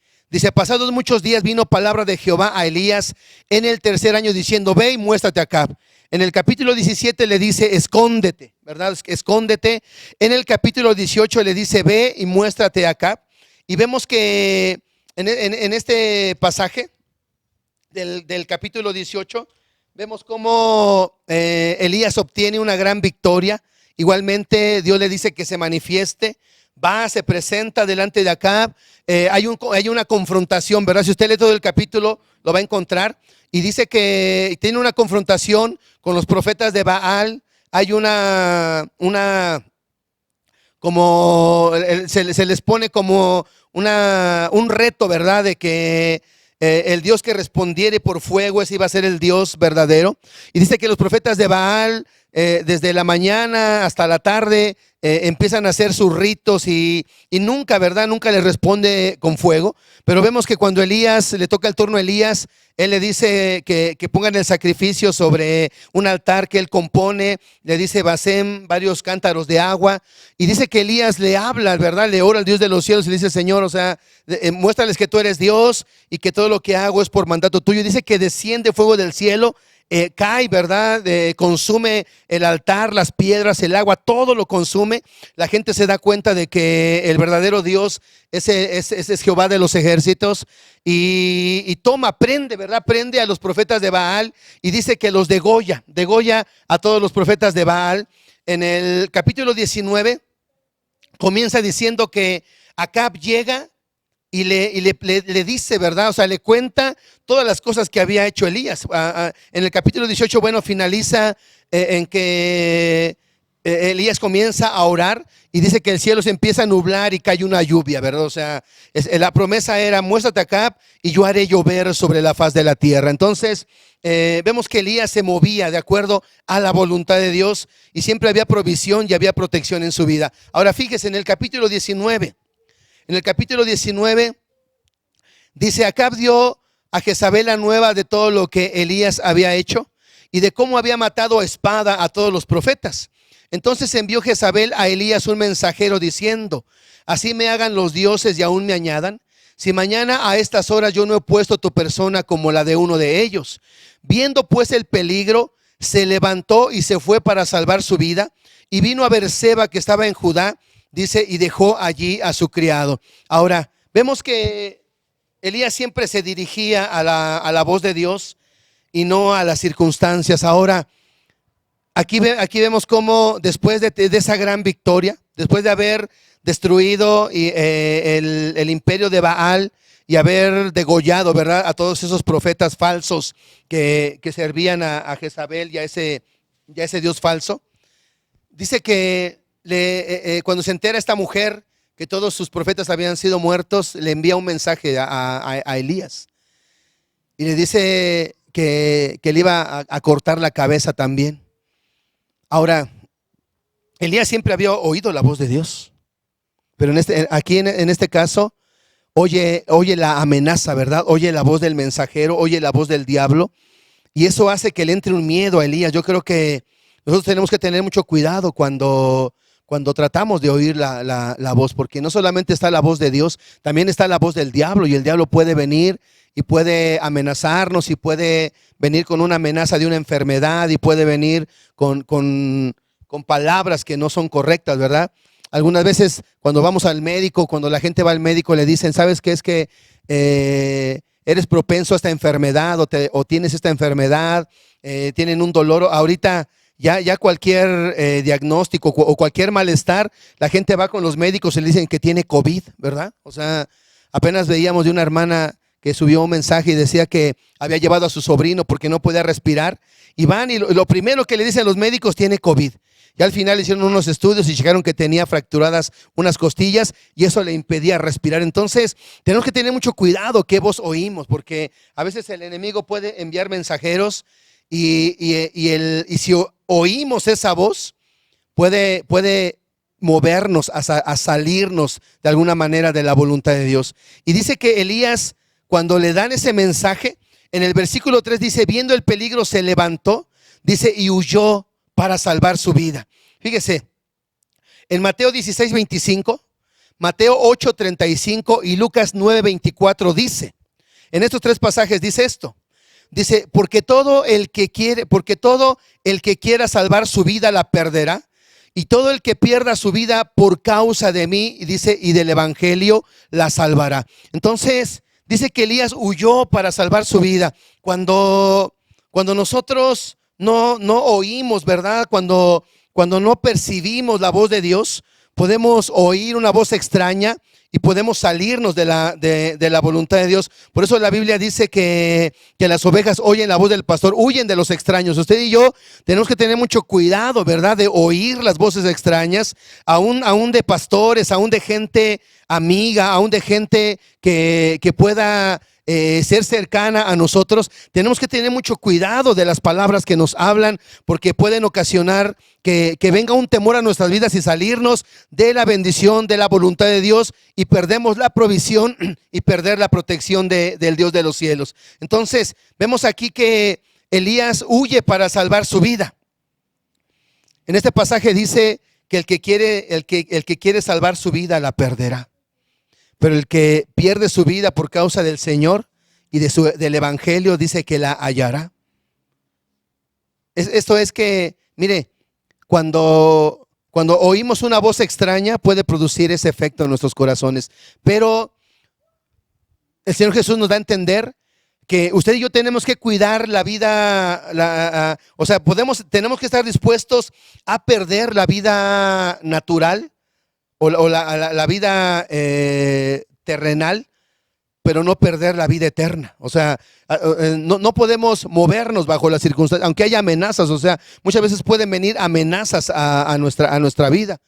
pasados muchos días vino palabra de Jehová a Elías en el 3er año diciendo: ve y muéstrate acá. En el capítulo 17 le dice: escóndete, ¿verdad? Escóndete. En el capítulo 18 le dice: ve y muéstrate acá. Y vemos que en este pasaje del capítulo 18, vemos cómo Elías obtiene una gran victoria. Igualmente Dios le dice que se manifieste. va, se presenta delante de Acab. Hay una confrontación, ¿verdad? Si usted lee todo el capítulo, lo va a encontrar. Y dice que tiene una confrontación con los profetas de Baal. Hay como se les pone como un reto, ¿verdad? De que el Dios que respondiere por fuego, ese iba a ser el Dios verdadero. Y dice que los profetas de Baal, desde la mañana hasta la tarde, empiezan a hacer sus ritos y nunca, ¿verdad? Nunca les responde con fuego. Pero vemos que cuando Elías, le toca el turno a Elías, él le dice que pongan el sacrificio sobre un altar que él compone, le dice basem, varios cántaros de agua, y dice que Elías le habla, ¿verdad? Le ora al Dios de los cielos y le dice, Señor, o sea, muéstrales que tú eres Dios y que todo lo que hago es por mandato tuyo. Dice que desciende fuego del cielo, cae, ¿verdad? Consume el altar, las piedras, el agua, todo lo consume. La gente se da cuenta de que el verdadero Dios ese es Jehová de los ejércitos y prende, ¿verdad? Prende a los profetas de Baal y dice que los degolla a todos los profetas de Baal. En el capítulo 19 comienza diciendo que Acab llega y le dice, ¿verdad? O sea, le cuenta todas las cosas que había hecho Elías. En el capítulo 18, bueno, finaliza en que Elías comienza a orar y dice que el cielo se empieza a nublar y cae una lluvia, ¿verdad? O sea, la promesa era, muéstrate acá y yo haré llover sobre la faz de la tierra. Entonces, vemos que Elías se movía de acuerdo a la voluntad de Dios y siempre había provisión y había protección en su vida. Ahora, fíjese, en el capítulo 19, dice, Acab dio a Jezabel la nueva de todo lo que Elías había hecho y de cómo había matado a espada a todos los profetas. Entonces envió Jezabel a Elías un mensajero diciendo, así me hagan los dioses y aún me añadan, si mañana a estas horas yo no he puesto tu persona como la de uno de ellos. Viendo pues el peligro, se levantó y se fue para salvar su vida y vino a Beerseba, que estaba en Judá, dice, y dejó allí a su criado. Ahora, vemos que Elías siempre se dirigía a la voz de Dios y no a las circunstancias. Ahora, aquí vemos cómo después de esa gran victoria, después de haber destruido el imperio de Baal y haber degollado, ¿verdad?, a todos esos profetas falsos que servían a Jezabel y a ese Dios falso, dice que cuando se entera esta mujer que todos sus profetas habían sido muertos, le envía un mensaje a Elías y le dice que le iba a cortar la cabeza también. Ahora, Elías siempre había oído la voz de Dios, pero aquí en este caso oye la amenaza, ¿verdad? Oye la voz del mensajero, oye la voz del diablo, y eso hace que le entre un miedo a Elías. Yo creo que nosotros tenemos que tener mucho cuidado cuando tratamos de oír la voz, porque no solamente está la voz de Dios, también está la voz del diablo, y el diablo puede venir y puede amenazarnos y puede venir con una amenaza de una enfermedad y puede venir con palabras que no son correctas, ¿verdad? Algunas veces cuando vamos al médico, cuando la gente va al médico, le dicen, ¿sabes qué? Es que eres propenso a esta enfermedad o tienes esta enfermedad, tienen un dolor. Ahorita ya cualquier diagnóstico o cualquier malestar, la gente va con los médicos y le dicen que tiene COVID, ¿verdad? O sea, apenas veíamos de una hermana que subió un mensaje y decía que había llevado a su sobrino porque no podía respirar, y van y lo primero que le dicen los médicos, tiene COVID. Y al final hicieron unos estudios y llegaron que tenía fracturadas unas costillas y eso le impedía respirar. Entonces tenemos que tener mucho cuidado qué voz oímos, porque a veces el enemigo puede enviar mensajeros y si oímos esa voz puede movernos a salirnos de alguna manera de la voluntad de Dios. Y dice que Elías, cuando le dan ese mensaje, en el versículo 3 dice, viendo el peligro se levantó, dice, y huyó para salvar su vida. Fíjese, en Mateo 16:25, Mateo 8:35 y Lucas 9:24 dice, en estos tres pasajes dice esto, dice, porque todo el que quiera salvar su vida la perderá, y todo el que pierda su vida por causa de mí, dice, y del evangelio, la salvará. Entonces dice que Elías huyó para salvar su vida. Cuando nosotros no oímos, ¿verdad? Cuando cuando no percibimos la voz de Dios, podemos oír una voz extraña y podemos salirnos de la voluntad de Dios. Por eso la Biblia dice que las ovejas oyen la voz del pastor, huyen de los extraños. Usted y yo tenemos que tener mucho cuidado, ¿verdad?, de oír las voces extrañas, aún de pastores, aún de gente amiga, aún de gente que pueda ser cercana a nosotros. Tenemos que tener mucho cuidado de las palabras que nos hablan, porque pueden ocasionar que venga un temor a nuestras vidas y salirnos de la bendición, de la voluntad de Dios, y perdemos la provisión y perder la protección del Dios de los cielos. Entonces vemos aquí que Elías huye para salvar su vida. En este pasaje dice que el que quiere salvar su vida la perderá, pero el que pierde su vida por causa del Señor y del Evangelio dice que la hallará. Esto es que, mire, cuando oímos una voz extraña puede producir ese efecto en nuestros corazones, pero el Señor Jesús nos da a entender que usted y yo tenemos que cuidar la vida, tenemos que estar dispuestos a perder la vida natural o la vida terrenal, pero no perder la vida eterna. O sea, no podemos movernos bajo las circunstancias, aunque haya amenazas. O sea, muchas veces pueden venir amenazas a nuestra vida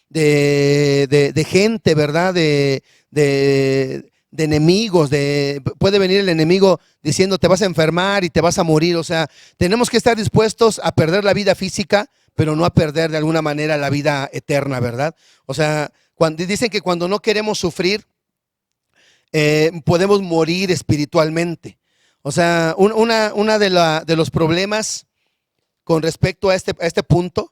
de gente, ¿verdad? De enemigos, puede venir el enemigo diciendo te vas a enfermar y te vas a morir. O sea, tenemos que estar dispuestos a perder la vida física, pero no a perder de alguna manera la vida eterna, ¿verdad? O sea, dicen que cuando no queremos sufrir, podemos morir espiritualmente. O sea, una de los problemas con respecto a este punto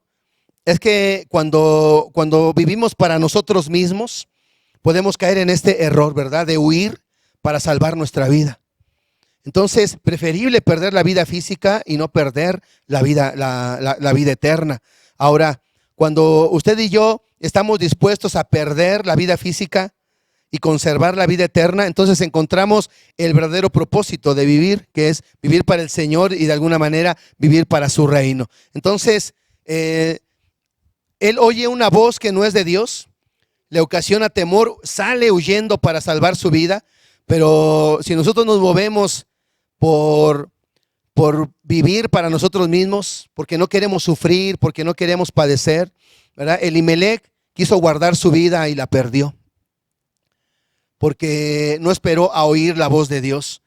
es que cuando vivimos para nosotros mismos, podemos caer en este error, ¿verdad?, de huir para salvar nuestra vida. Entonces, preferible perder la vida física y no perder la vida eterna. Ahora, cuando usted y yo estamos dispuestos a perder la vida física y conservar la vida eterna, entonces encontramos el verdadero propósito de vivir, que es vivir para el Señor y de alguna manera vivir para su reino. Entonces, él oye una voz que no es de Dios, le ocasiona temor, sale huyendo para salvar su vida. Pero si nosotros nos movemos por vivir para nosotros mismos, porque no queremos sufrir, porque no queremos padecer, ¿verdad? Elimelec quiso guardar su vida y la perdió, porque no esperó a oír la voz de Dios.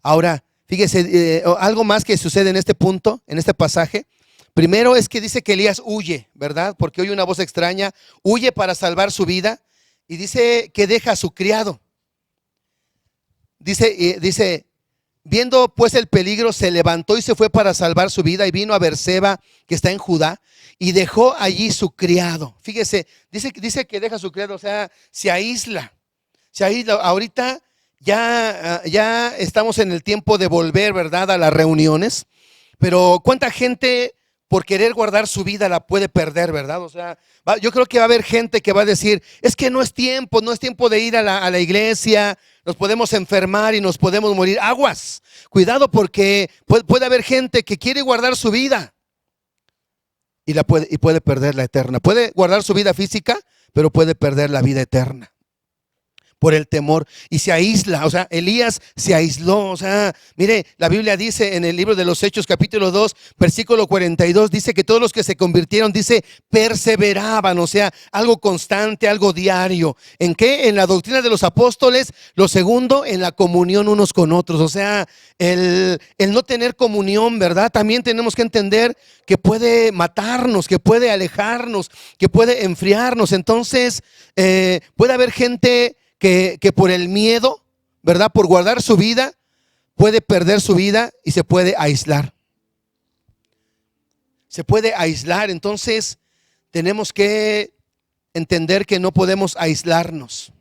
Ahora, fíjese, algo más que sucede en este punto, en este pasaje. Primero es que dice que Elías huye, ¿verdad? Porque oye una voz extraña, huye para salvar su vida, y dice que deja a su criado. Dice, viendo pues el peligro, se levantó y se fue para salvar su vida, y vino a Beerseba, que está en Judá, y dejó allí su criado. Fíjese, dice que deja a su criado, o sea, se aísla. Ahorita ya estamos en el tiempo de volver, ¿verdad?, a las reuniones, pero ¿cuánta gente por querer guardar su vida la puede perder, ¿verdad? O sea, yo creo que va a haber gente que va a decir, es que no es tiempo de ir a la iglesia, nos podemos enfermar y nos podemos morir. Aguas, cuidado, porque puede haber gente que quiere guardar su vida y puede perder la eterna. Puede guardar su vida física, pero puede perder la vida eterna por el temor, y se aísla. O sea, Elías se aisló. O sea, mire, la Biblia dice en el libro de los Hechos, capítulo 2, versículo 42, dice que todos los que se convirtieron, dice, perseveraban. O sea, algo constante, algo diario. ¿En qué? En la doctrina de los apóstoles. Lo segundo, en la comunión unos con otros. O sea, el no tener comunión, ¿verdad?, también tenemos que entender que puede matarnos, que puede alejarnos, que puede enfriarnos. Entonces, puede haber gente que por el miedo, ¿verdad?, por guardar su vida, puede perder su vida y se puede aislar. Se puede aislar. Entonces tenemos que entender que no podemos aislarnos.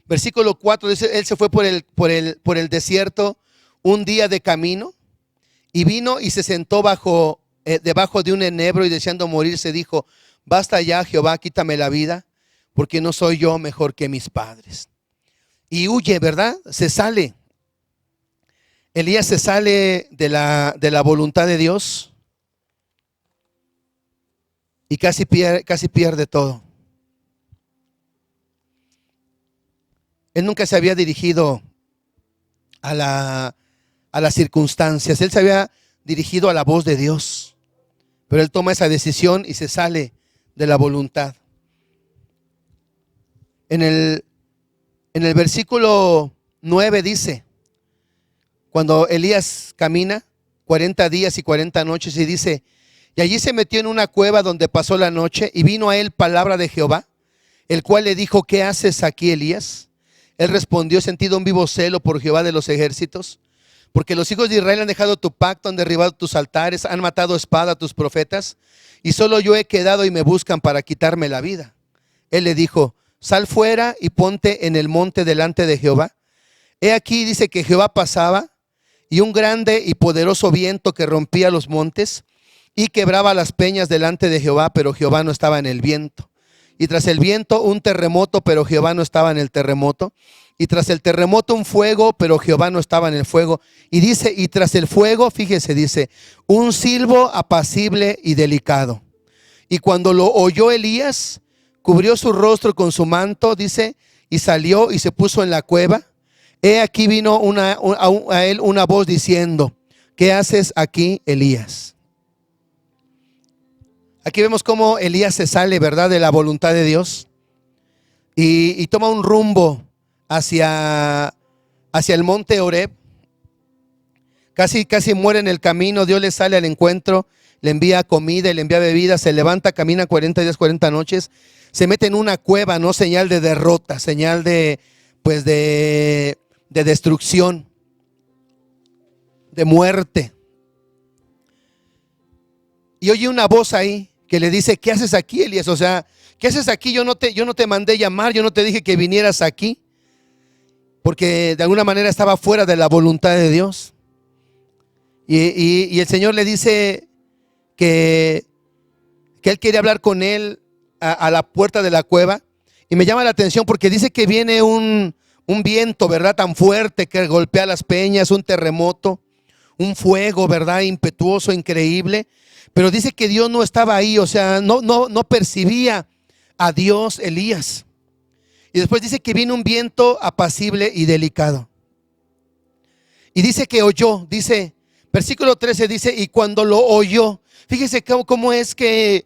Versículo 4 dice, él se fue por el desierto un día de camino, y vino y se sentó debajo de un enebro, y deseando morirse dijo, basta ya, Jehová, quítame la vida, porque no soy yo mejor que mis padres. Y huye, ¿verdad? Se sale. Elías se sale de la voluntad de Dios. y casi pierde todo. Él nunca se había dirigido a las circunstancias, él se había dirigido a la voz de Dios, pero él toma esa decisión y se sale de la voluntad. En el versículo 9 dice, cuando Elías camina 40 días y 40 noches, y dice, y allí se metió en una cueva donde pasó la noche, y vino a él palabra de Jehová, el cual le dijo, ¿qué haces aquí, Elías? Él respondió, he sentido un vivo celo por Jehová de los ejércitos, porque los hijos de Israel han dejado tu pacto, han derribado tus altares, han matado a espada a tus profetas, y solo yo he quedado y me buscan para quitarme la vida. Él le dijo, sal fuera y ponte en el monte delante de Jehová. He aquí, dice, que Jehová pasaba, y un grande y poderoso viento que rompía los montes y quebraba las peñas delante de Jehová, pero Jehová no estaba en el viento. Y tras el viento un terremoto, pero Jehová no estaba en el terremoto. Y tras el terremoto un fuego, pero Jehová no estaba en el fuego. Y dice, y tras el fuego, fíjese, dice, un silbo apacible y delicado. Y cuando lo oyó Elías, cubrió su rostro con su manto, dice, y salió y se puso en la cueva. He aquí vino a él una voz diciendo, ¿qué haces aquí, Elías? Aquí vemos cómo Elías se sale, ¿verdad?, de la voluntad de Dios y toma un rumbo hacia el monte Horeb. Casi muere en el camino. Dios le sale al encuentro, le envía comida y le envía bebida, se levanta, camina 40 días, 40 noches, se mete en una cueva, no señal de derrota, señal de destrucción, de muerte. Y oye una voz ahí que le dice, ¿qué haces aquí, Elías? O sea, ¿qué haces aquí? Yo no te mandé llamar, yo no te dije que vinieras aquí, porque de alguna manera estaba fuera de la voluntad de Dios. Y el Señor le dice que Él quiere hablar con él a la puerta de la cueva. Y me llama la atención porque dice que viene un viento, ¿verdad?, tan fuerte que golpea las peñas, un terremoto, un fuego, ¿verdad?, impetuoso, increíble. Pero dice que Dios no estaba ahí, o sea, no percibía a Dios Elías. Y después dice que viene un viento apacible y delicado. Y dice que oyó, dice, versículo 13 dice, y cuando lo oyó, fíjese cómo es que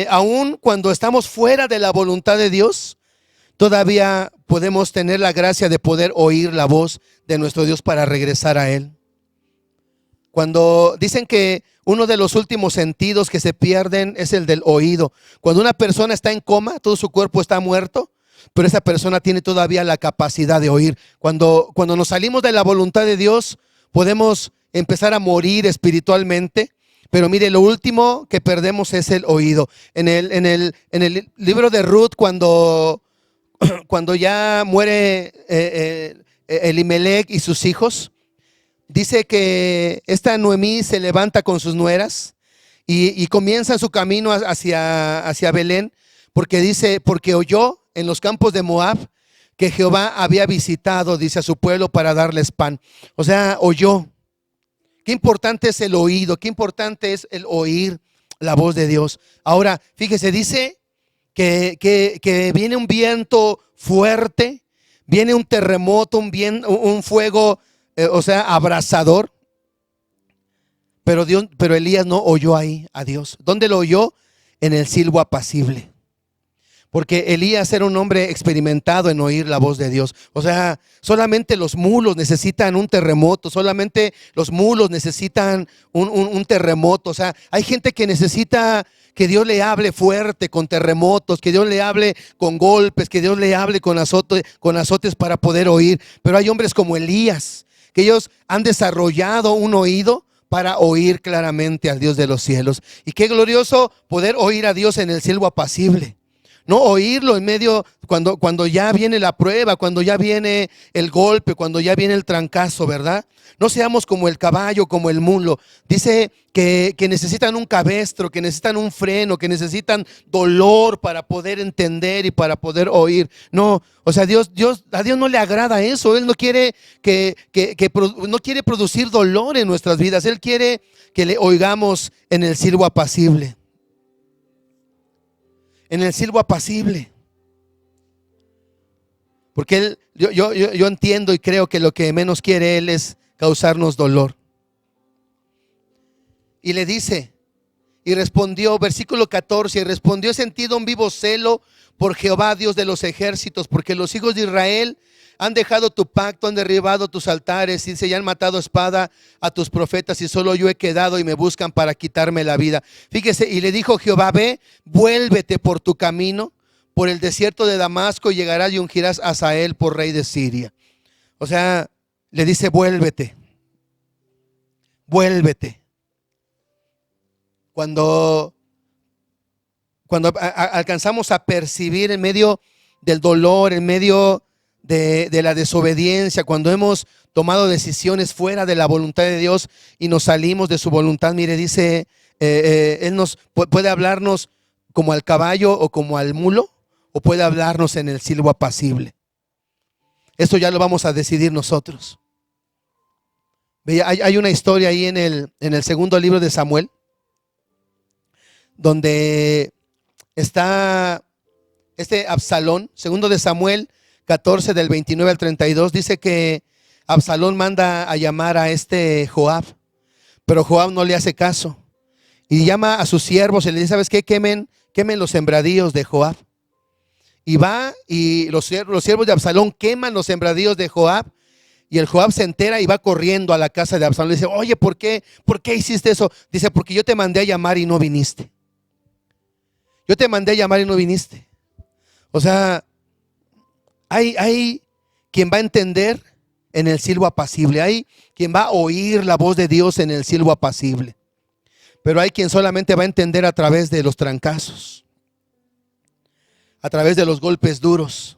aún cuando estamos fuera de la voluntad de Dios, todavía podemos tener la gracia de poder oír la voz de nuestro Dios para regresar a Él. Cuando dicen que uno de los últimos sentidos que se pierden es el del oído. Cuando una persona está en coma, todo su cuerpo está muerto, pero esa persona tiene todavía la capacidad de oír. Cuando nos salimos de la voluntad de Dios, podemos empezar a morir espiritualmente. Pero mire, lo último que perdemos es el oído. En el libro de Ruth, cuando ya muere Elimelech y sus hijos, dice que esta Noemí se levanta con sus nueras y comienza su camino hacia Belén, porque oyó en los campos de Moab que Jehová había visitado, dice, a su pueblo para darles pan. O sea, oyó. Qué importante es el oído, qué importante es el oír la voz de Dios. Ahora, fíjese, dice que viene un viento fuerte, viene un terremoto, un fuego, o sea, abrasador. Pero Elías no oyó ahí a Dios. ¿Dónde lo oyó? En el silbo apacible. Porque Elías era un hombre experimentado en oír la voz de Dios. O sea, solamente los mulos necesitan un terremoto, solamente los mulos necesitan un terremoto. O sea, hay gente que necesita que Dios le hable fuerte con terremotos, que Dios le hable con golpes, que Dios le hable con azotes para poder oír. Pero hay hombres como Elías, que ellos han desarrollado un oído para oír claramente al Dios de los cielos. Y qué glorioso poder oír a Dios en el silbo apacible. No oírlo en medio, cuando ya viene la prueba, cuando ya viene el golpe, cuando ya viene el trancazo, ¿verdad? No seamos como el caballo, como el mulo. Dice que necesitan un cabestro, que necesitan un freno, que necesitan dolor para poder entender y para poder oír. No, o sea, a Dios no le agrada eso. Él no quiere no quiere producir dolor en nuestras vidas. Él quiere que le oigamos en el silbo apacible. en el silbo apacible. Porque yo entiendo y creo que lo que menos quiere Él es causarnos dolor. Y le dice, y respondió, versículo 14, y respondió: he sentido un vivo celo por Jehová, Dios de los ejércitos, porque los hijos de Israel han dejado tu pacto, han derribado tus altares, y se han matado a espada a tus profetas, y solo yo he quedado y me buscan para quitarme la vida. Fíjese, y le dijo Jehová: ve, vuélvete por tu camino, por el desierto de Damasco, y llegarás y ungirás a Hazael por rey de Siria. O sea, le dice: vuélvete, vuélvete. Cuando alcanzamos a percibir en medio del dolor, en medio de la desobediencia, cuando hemos tomado decisiones fuera de la voluntad de Dios y nos salimos de su voluntad, mire, dice, Él nos puede hablarnos como al caballo o como al mulo, o puede hablarnos en el silbo apacible. Esto ya lo vamos a decidir nosotros. Hay una historia ahí en el segundo libro de Samuel, donde está Absalón. Segundo de Samuel 14 del 29 al 32 dice que Absalón manda a llamar a Joab, pero Joab no le hace caso y llama a sus siervos y le dice: ¿sabes qué? Quemen los sembradíos de Joab. Y va, y los siervos de Absalón queman los sembradíos de Joab. Y el Joab se entera y va corriendo a la casa de Absalón. Le dice: oye, ¿por qué hiciste eso? Dice: porque yo te mandé a llamar y no viniste. Yo te mandé a llamar y no viniste. O sea, hay quien va a entender en el silbo apacible. Hay quien va a oír la voz de Dios en el silbo apacible. Pero hay quien solamente va a entender a través de los trancazos, a través de los golpes duros,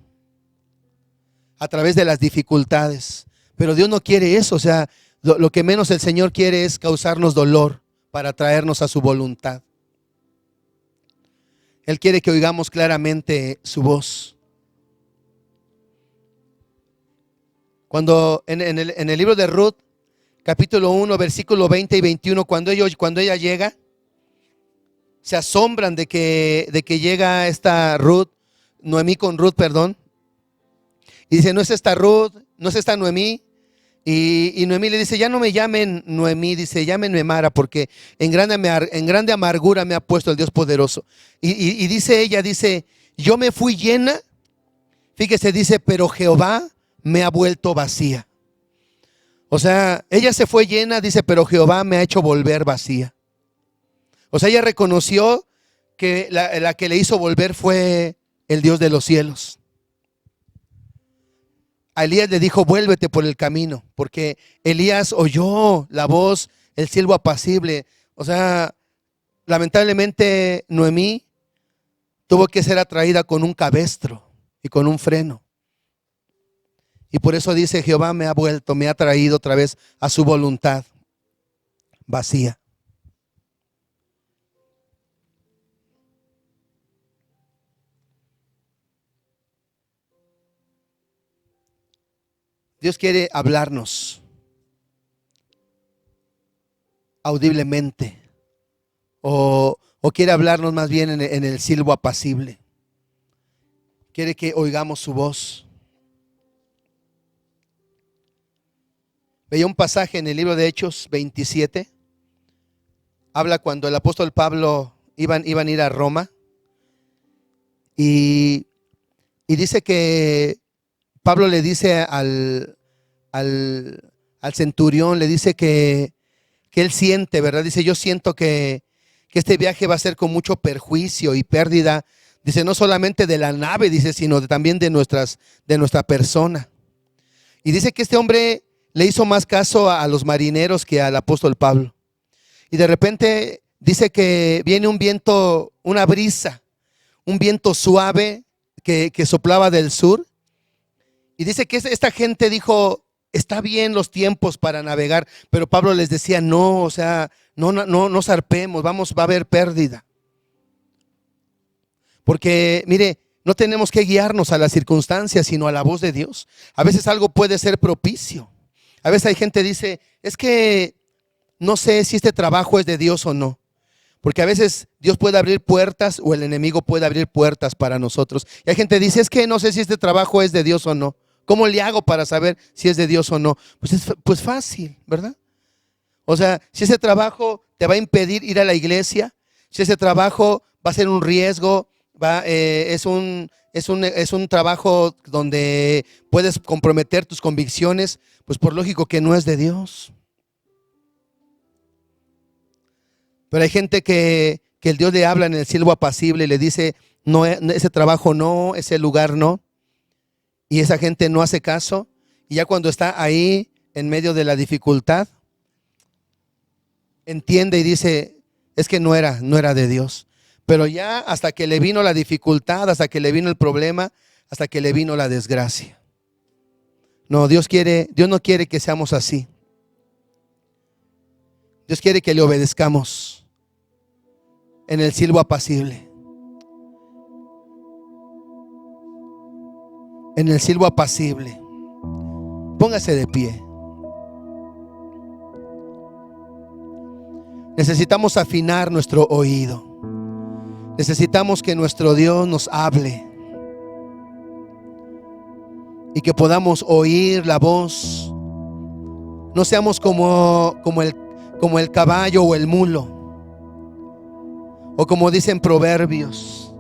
a través de las dificultades. Pero Dios no quiere eso. O sea, lo que menos el Señor quiere es causarnos dolor para traernos a su voluntad. Él quiere que oigamos claramente su voz. Cuando en el libro de Ruth, capítulo 1, versículo 20 y 21, cuando ella llega, se asombran de que llega esta Ruth, Noemí con Ruth, perdón. Y dice: no es esta Ruth, no es esta Noemí. Y Noemí le dice: ya no me llamen Noemí, dice, llámenme Mara, porque en grande amargura me ha puesto el Dios poderoso. Y dice ella, yo me fui llena, fíjese, dice, pero Jehová me ha vuelto vacía. O sea, ella se fue llena, dice, pero Jehová me ha hecho volver vacía. O sea, ella reconoció que la que le hizo volver fue el Dios de los cielos. A Elías le dijo: vuélvete por el camino, porque Elías oyó la voz, el silbo apacible. O sea, lamentablemente Noemí tuvo que ser atraída con un cabestro y con un freno. Y por eso dice: Jehová me ha traído otra vez a su voluntad vacía. Dios quiere hablarnos audiblemente, o quiere hablarnos más bien en el silbo apacible. Quiere que oigamos su voz. Veía un pasaje en el libro de Hechos 27. Habla cuando el apóstol Pablo iban a ir a Roma. Y dice que Pablo le dice al centurión, le dice que él siente, ¿verdad? Dice: yo siento que este viaje va a ser con mucho perjuicio y pérdida. Dice: no solamente de la nave, dice, sino también de nuestra persona. Y dice que este hombre le hizo más caso a los marineros que al apóstol Pablo. Y de repente dice que viene un viento, una brisa, un viento suave que soplaba del sur. Y dice que esta gente dijo: está bien los tiempos para navegar, pero Pablo les decía: no, o sea, no zarpemos, va a haber pérdida. Porque mire, no tenemos que guiarnos a las circunstancias, sino a la voz de Dios. A veces algo puede ser propicio. A veces hay gente que dice: es que no sé si este trabajo es de Dios o no. Porque a veces Dios puede abrir puertas o el enemigo puede abrir puertas para nosotros. Y hay gente que dice, es que no sé si este trabajo es de Dios o no. ¿Cómo le hago para saber si es de Dios o no? Pues fácil, ¿verdad? O sea, si ese trabajo te va a impedir ir a la iglesia, si ese trabajo va a ser un riesgo, es un trabajo donde puedes comprometer tus convicciones, pues por lógico que no es de Dios. Pero hay gente que el Dios le habla en el siervo apacible y le dice, no, ese trabajo no, ese lugar no. Y esa gente no hace caso. Y ya cuando está ahí en medio de la dificultad, entiende y dice, es que no era de Dios. Pero ya hasta que le vino la dificultad, hasta que le vino el problema, hasta que le vino la desgracia. No, Dios no quiere que seamos así. Dios quiere que le obedezcamos en el siervo apacible. En el siervo apacible. Póngase de pie. Necesitamos afinar nuestro oído. Necesitamos que nuestro Dios nos hable y que podamos oír la voz. No seamos como el caballo o el mulo, o como dicen Proverbios,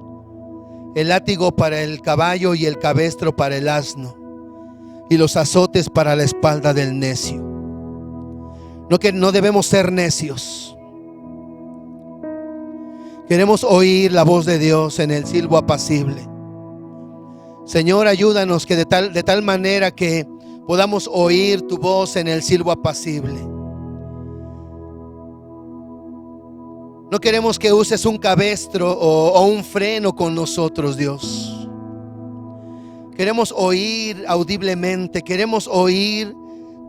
el látigo para el caballo y el cabestro para el asno, y los azotes para la espalda del necio. No debemos ser necios. Queremos oír la voz de Dios en el siervo apacible. Señor, ayúdanos que de tal manera que podamos oír tu voz en el siervo apacible. No queremos que uses un cabestro o un freno con nosotros, Dios. Queremos oír audiblemente, queremos oír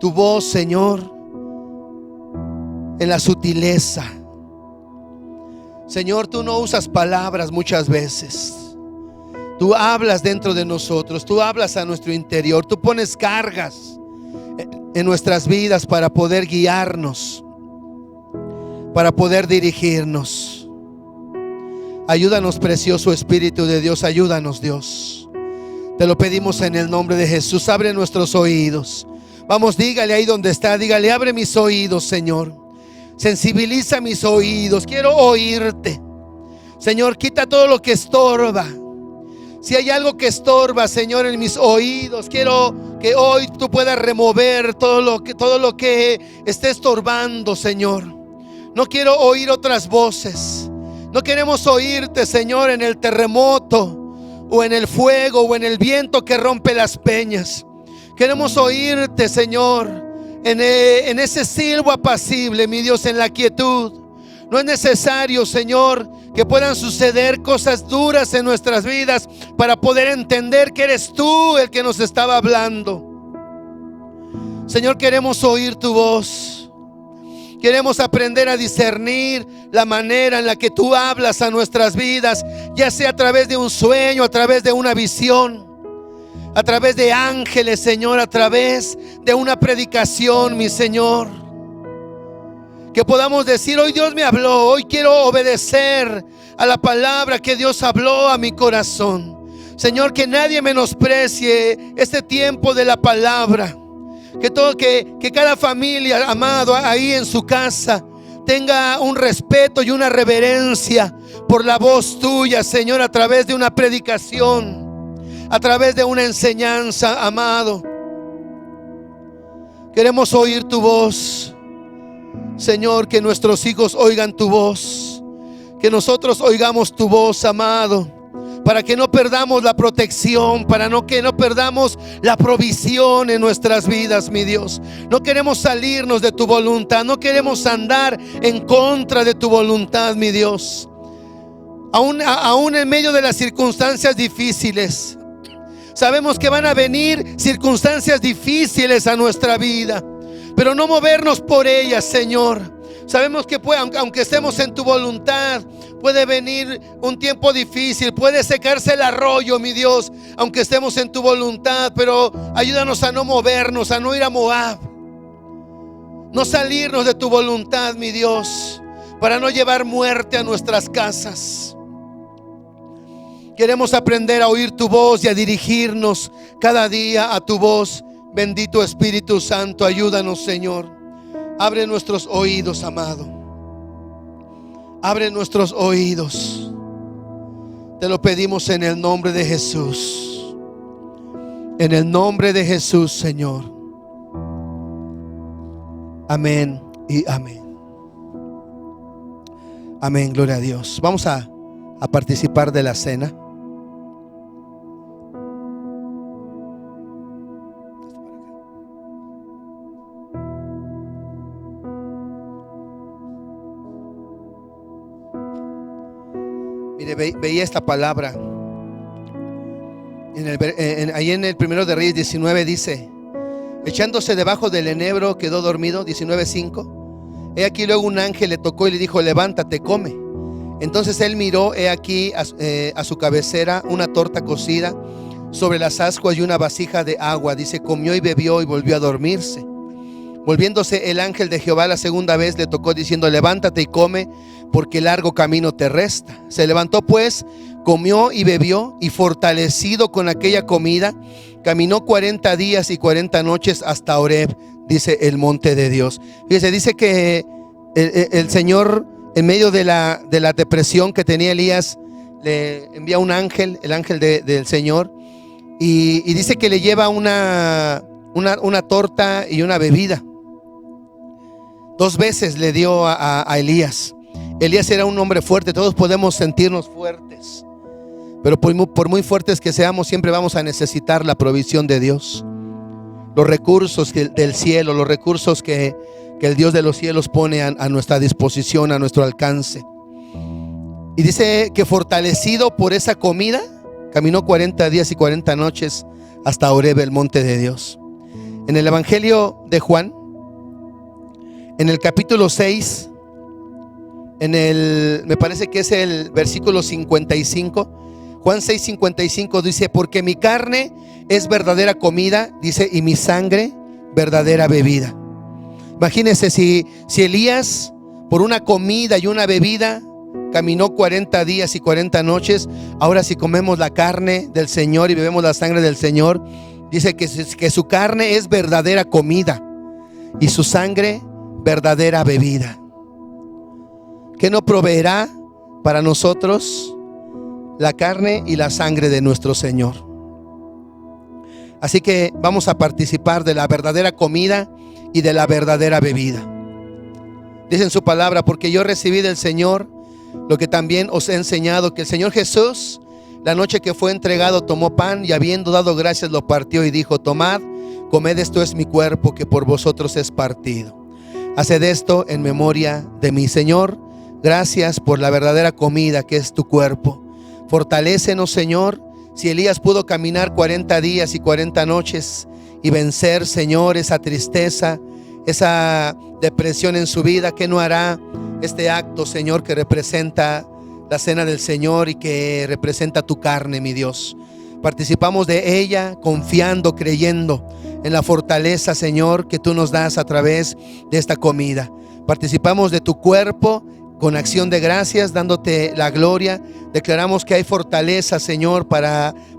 tu voz, Señor, en la sutileza. Señor, tú no usas palabras muchas veces. Tú hablas dentro de nosotros, tú hablas a nuestro interior, tú pones cargas en nuestras vidas para poder guiarnos, para poder dirigirnos. Ayúdanos, precioso Espíritu de Dios, ayúdanos, Dios. Te lo pedimos en el nombre de Jesús. Abre nuestros oídos. Vamos, dígale ahí donde está, dígale, abre mis oídos, Señor. Sensibiliza mis oídos, quiero oírte. Señor, quita todo lo que estorba. Si hay algo que estorba, Señor, en mis oídos, quiero que hoy tú puedas remover todo lo que esté estorbando, Señor. No quiero oír otras voces. No queremos oírte, Señor, en el terremoto, o en el fuego, o en el viento que rompe las peñas. Queremos oírte, Señor, en ese silbo apacible, mi Dios, en la quietud. No es necesario, Señor, que puedan suceder cosas duras en nuestras vidas para poder entender que eres tú el que nos estaba hablando. Señor, queremos oír tu voz. Queremos aprender a discernir la manera en la que tú hablas a nuestras vidas, ya sea a través de un sueño, a través de una visión, a través de ángeles, Señor, a través de una predicación, mi Señor. Que podamos decir, hoy Dios me habló, hoy quiero obedecer a la palabra que Dios habló a mi corazón. Señor, que nadie menosprecie este tiempo de la palabra. Que cada familia, amado, ahí en su casa tenga un respeto y una reverencia por la voz tuya, Señor, a través de una predicación, a través de una enseñanza, amado. Queremos oír tu voz, Señor, que nuestros hijos oigan tu voz, que nosotros oigamos tu voz, amado, para que no perdamos la protección, que no perdamos la provisión en nuestras vidas, mi Dios. No queremos salirnos de tu voluntad, no queremos andar en contra de tu voluntad, mi Dios. Aún en medio de las circunstancias difíciles, sabemos que van a venir circunstancias difíciles a nuestra vida, pero no movernos por ellas, Señor. Sabemos que aunque estemos en tu voluntad, puede venir un tiempo difícil, puede secarse el arroyo, mi Dios, aunque estemos en tu voluntad. Pero ayúdanos a no movernos, a no ir a Moab, no salirnos de tu voluntad, mi Dios, para no llevar muerte a nuestras casas. Queremos aprender a oír tu voz y a dirigirnos cada día a tu voz. Bendito Espíritu Santo, ayúdanos, Señor. Abre nuestros oídos, amado. Abre nuestros oídos. Te lo pedimos en el nombre de Jesús. En el nombre de Jesús, Señor. Amén y amén. Amén, gloria a Dios. Vamos a participar de la cena. Mire, veía esta palabra ahí en el primero de Reyes 19 dice: echándose debajo del enebro quedó dormido. 19:5. He aquí luego un ángel le tocó y le dijo: levántate, come. Entonces él miró, he aquí a su cabecera una torta cocida sobre las ascuas y una vasija de agua. Dice: comió y bebió y volvió a dormirse. Volviéndose el ángel de Jehová la segunda vez le tocó diciendo: levántate y come, porque largo camino te resta. Se levantó pues, comió y bebió, y fortalecido con aquella comida, caminó 40 días y 40 noches hasta Horeb, dice, el monte de Dios. Fíjese, dice que el Señor, en medio de la depresión que tenía Elías, le envía un ángel, el ángel del Señor, y dice que le lleva una torta y una bebida. 2 veces le dio a Elías. Elías era un hombre fuerte. Todos podemos sentirnos fuertes, pero por muy fuertes que seamos, siempre vamos a necesitar la provisión de Dios, los recursos del cielo, los recursos que el Dios de los cielos pone a nuestra disposición, a nuestro alcance. Y dice que fortalecido por esa comida, caminó 40 días y 40 noches hasta Horeb, el monte de Dios. En el Evangelio de Juan, en el capítulo 6, me parece que es el versículo 55, Juan 6:55 dice: porque mi carne es verdadera comida, dice, y mi sangre verdadera bebida. Imagínense si Elías por una comida y una bebida caminó 40 días y 40 noches. Ahora si comemos la carne del Señor y bebemos la sangre del Señor, dice que su carne es verdadera comida y su sangre verdadera bebida. ¿Qué no proveerá para nosotros la carne y la sangre de nuestro Señor? Así que vamos a participar de la verdadera comida y de la verdadera bebida. Dice en su palabra: porque yo recibí del Señor lo que también os he enseñado, que el Señor Jesús, la noche que fue entregado, tomó pan y habiendo dado gracias lo partió y dijo: tomad, comed, esto es mi cuerpo que por vosotros es partido. Haced esto en memoria de mí. Señor, gracias por la verdadera comida que es tu cuerpo. Fortalécenos, Señor. Si Elías pudo caminar 40 días y 40 noches y vencer, Señor, esa tristeza, esa depresión en su vida, ¿qué no hará este acto, Señor, que representa la cena del Señor y que representa tu carne, mi Dios? Participamos de ella confiando, creyendo en la fortaleza, Señor, que tú nos das a través de esta comida. Participamos de tu cuerpo con acción de gracias, dándote la gloria. Declaramos que hay fortaleza, Señor,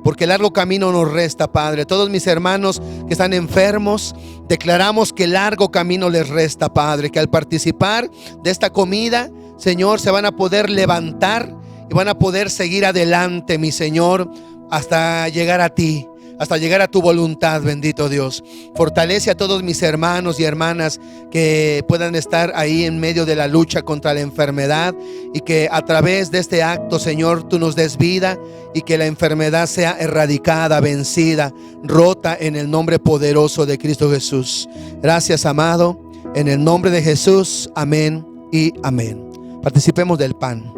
porque largo camino nos resta, Padre. Todos mis hermanos que están enfermos, declaramos que largo camino les resta, Padre, que al participar de esta comida, Señor, se van a poder levantar y van a poder seguir adelante, mi Señor, hasta llegar a ti, hasta llegar a tu voluntad, bendito Dios. Fortalece a todos mis hermanos y hermanas que puedan estar ahí en medio de la lucha contra la enfermedad, y que a través de este acto, Señor, tú nos des vida y que la enfermedad sea erradicada, vencida, rota en el nombre poderoso de Cristo Jesús. Gracias, amado, en el nombre de Jesús, amén y amén. Participemos del pan.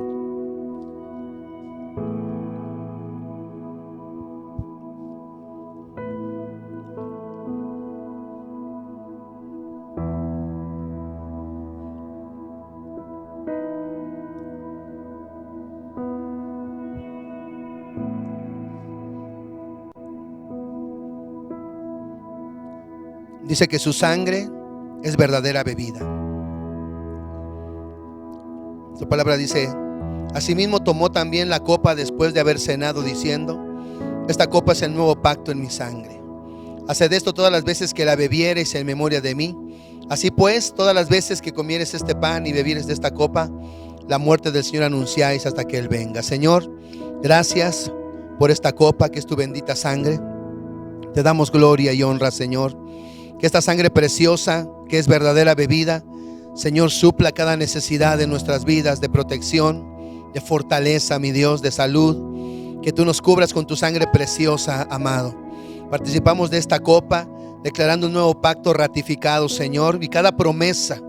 Dice que su sangre es verdadera bebida. Su palabra dice: asimismo tomó también la copa después de haber cenado, diciendo: esta copa es el nuevo pacto en mi sangre. Haced esto todas las veces que la bebiereis en memoria de mí. Así pues, todas las veces que comieres este pan y bebieres de esta copa, la muerte del Señor anunciáis hasta que Él venga. Señor, gracias por esta copa que es tu bendita sangre. Te damos gloria y honra, Señor. Que esta sangre preciosa, que es verdadera bebida, Señor, supla cada necesidad de nuestras vidas, de protección, de fortaleza, mi Dios, de salud. Que tú nos cubras con tu sangre preciosa, amado. Participamos de esta copa, declarando un nuevo pacto ratificado, Señor. Y cada promesa,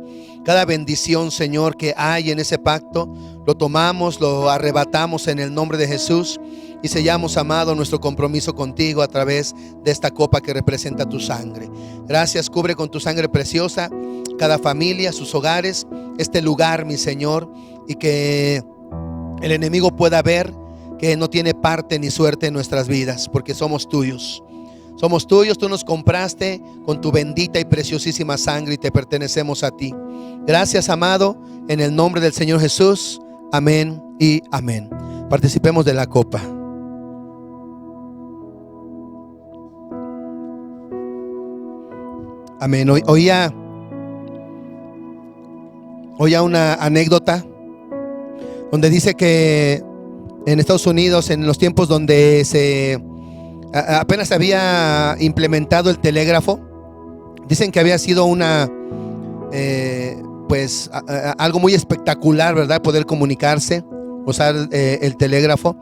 cada bendición, Señor, que hay en ese pacto, lo tomamos, lo arrebatamos en el nombre de Jesús. Y sellamos, amado, nuestro compromiso contigo a través de esta copa que representa tu sangre. Gracias, cubre con tu sangre preciosa cada familia, sus hogares, este lugar, mi Señor. Y que el enemigo pueda ver que no tiene parte ni suerte en nuestras vidas, porque somos tuyos. Somos tuyos, tú nos compraste con tu bendita y preciosísima sangre y te pertenecemos a ti. Gracias, amado, en el nombre del Señor Jesús. Amén y amén. Participemos de la copa. Amén. Oía una anécdota donde dice que en Estados Unidos, en los tiempos donde apenas había implementado el telégrafo, dicen que había sido algo muy espectacular, ¿verdad? Poder comunicarse, usar el telégrafo.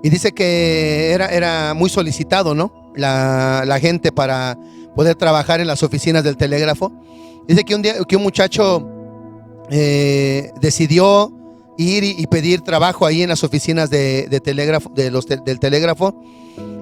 Y dice que era muy solicitado, ¿no? La gente para poder trabajar en las oficinas del telégrafo. Dice que un muchacho decidió ir y pedir trabajo ahí en las oficinas de telégrafo, del telégrafo.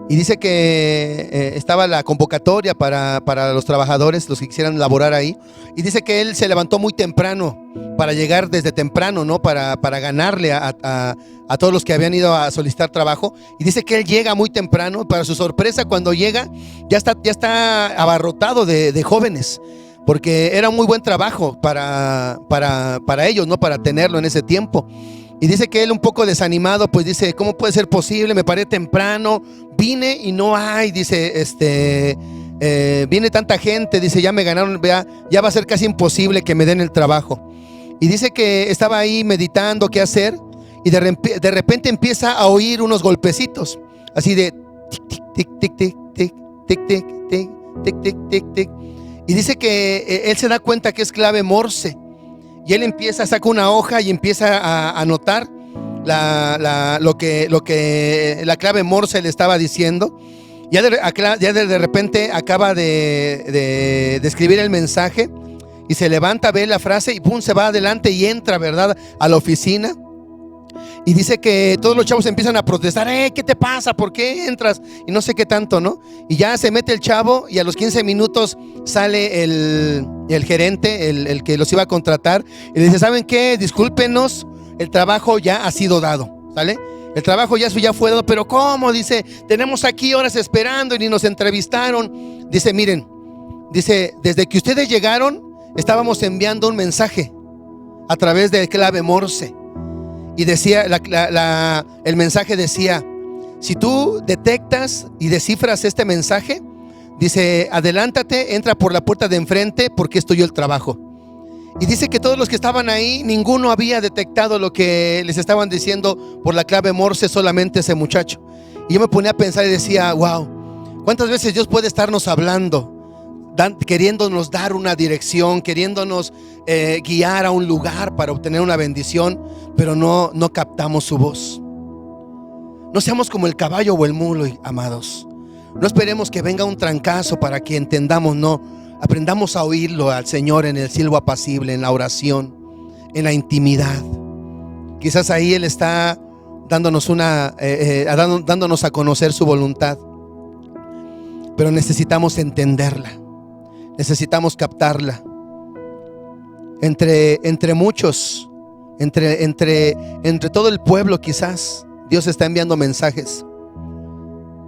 Y dice que estaba la convocatoria para los trabajadores, los que quisieran laborar ahí. Y dice que él se levantó muy temprano para llegar desde temprano, ¿no? Para ganarle a todos los que habían ido a solicitar trabajo. Y dice que él llega muy temprano. Para su sorpresa, cuando llega, ya está abarrotado de jóvenes, porque era un muy buen trabajo para ellos, ¿no? Para tenerlo en ese tiempo. Y dice que él, un poco desanimado, pues dice: ¿cómo puede ser posible? Me paré temprano, vine y no hay. Dice, viene tanta gente, dice, ya me ganaron, ya va a ser casi imposible que me den el trabajo. Y dice que estaba ahí meditando qué hacer, y de repente empieza a oír unos golpecitos, así de tic, tic, tic, tic, tic, tic, tic, tic, tic, tic, tic, tic. Y dice que él se da cuenta que es clave Morse. Y él saca una hoja y empieza a anotar lo que la clave Morse le estaba diciendo. Ya de repente acaba de escribir el mensaje y se levanta, ve la frase y pum, se va adelante y entra, ¿verdad?, a la oficina. Y dice que todos los chavos empiezan a protestar: ¿qué te pasa? ¿Por qué entras? Y no sé qué tanto, ¿no? Y ya se mete el chavo, y a los 15 minutos sale el gerente, el que los iba a contratar, y le dice: ¿saben qué? Discúlpenos, el trabajo ya ha sido dado, ¿sale? El trabajo ya fue dado. ¿Pero cómo? Dice: tenemos aquí horas esperando y ni nos entrevistaron. Dice: miren, dice, desde que ustedes llegaron estábamos enviando un mensaje a través de clave Morse. Y decía, el mensaje decía: si tú detectas y descifras este mensaje, dice, adelántate, entra por la puerta de enfrente, porque es tuyo el trabajo. Y dice que todos los que estaban ahí, ninguno había detectado lo que les estaban diciendo por la clave Morse, solamente ese muchacho. Y yo me ponía a pensar y decía: wow, ¿cuántas veces Dios puede estarnos hablando, queriéndonos dar una dirección, queriéndonos guiar a un lugar para obtener una bendición, pero no captamos su voz? No seamos como el caballo o el mulo, amados. No esperemos que venga un trancazo para que entendamos, no. Aprendamos a oírlo al Señor en el silbo apacible, en la oración, en la intimidad. Quizás ahí Él está dándonos dándonos a conocer su voluntad, pero necesitamos entenderla. Necesitamos captarla. Entre muchos, entre todo el pueblo, quizás Dios está enviando mensajes,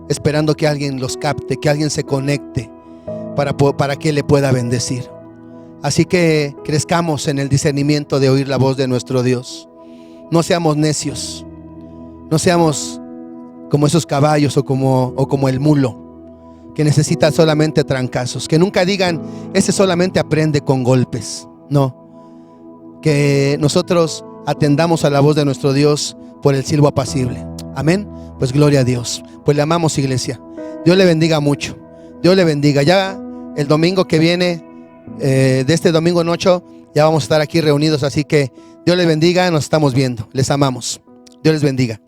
esperando que alguien los capte, que alguien se conecte para que le pueda bendecir. Así que crezcamos en el discernimiento de oír la voz de nuestro Dios. no seamos necios, no seamos como esos caballos o como el mulo que necesita solamente trancazos. Que nunca digan, ese solamente aprende con golpes. No, que nosotros atendamos a la voz de nuestro Dios por el silbo apacible. Amén. Pues gloria a Dios. Pues le amamos, iglesia. Dios le bendiga mucho. Dios le bendiga. Ya el domingo que viene, de este domingo en 8, ya vamos a estar aquí reunidos. Así que Dios les bendiga. Nos estamos viendo. Les amamos. Dios les bendiga.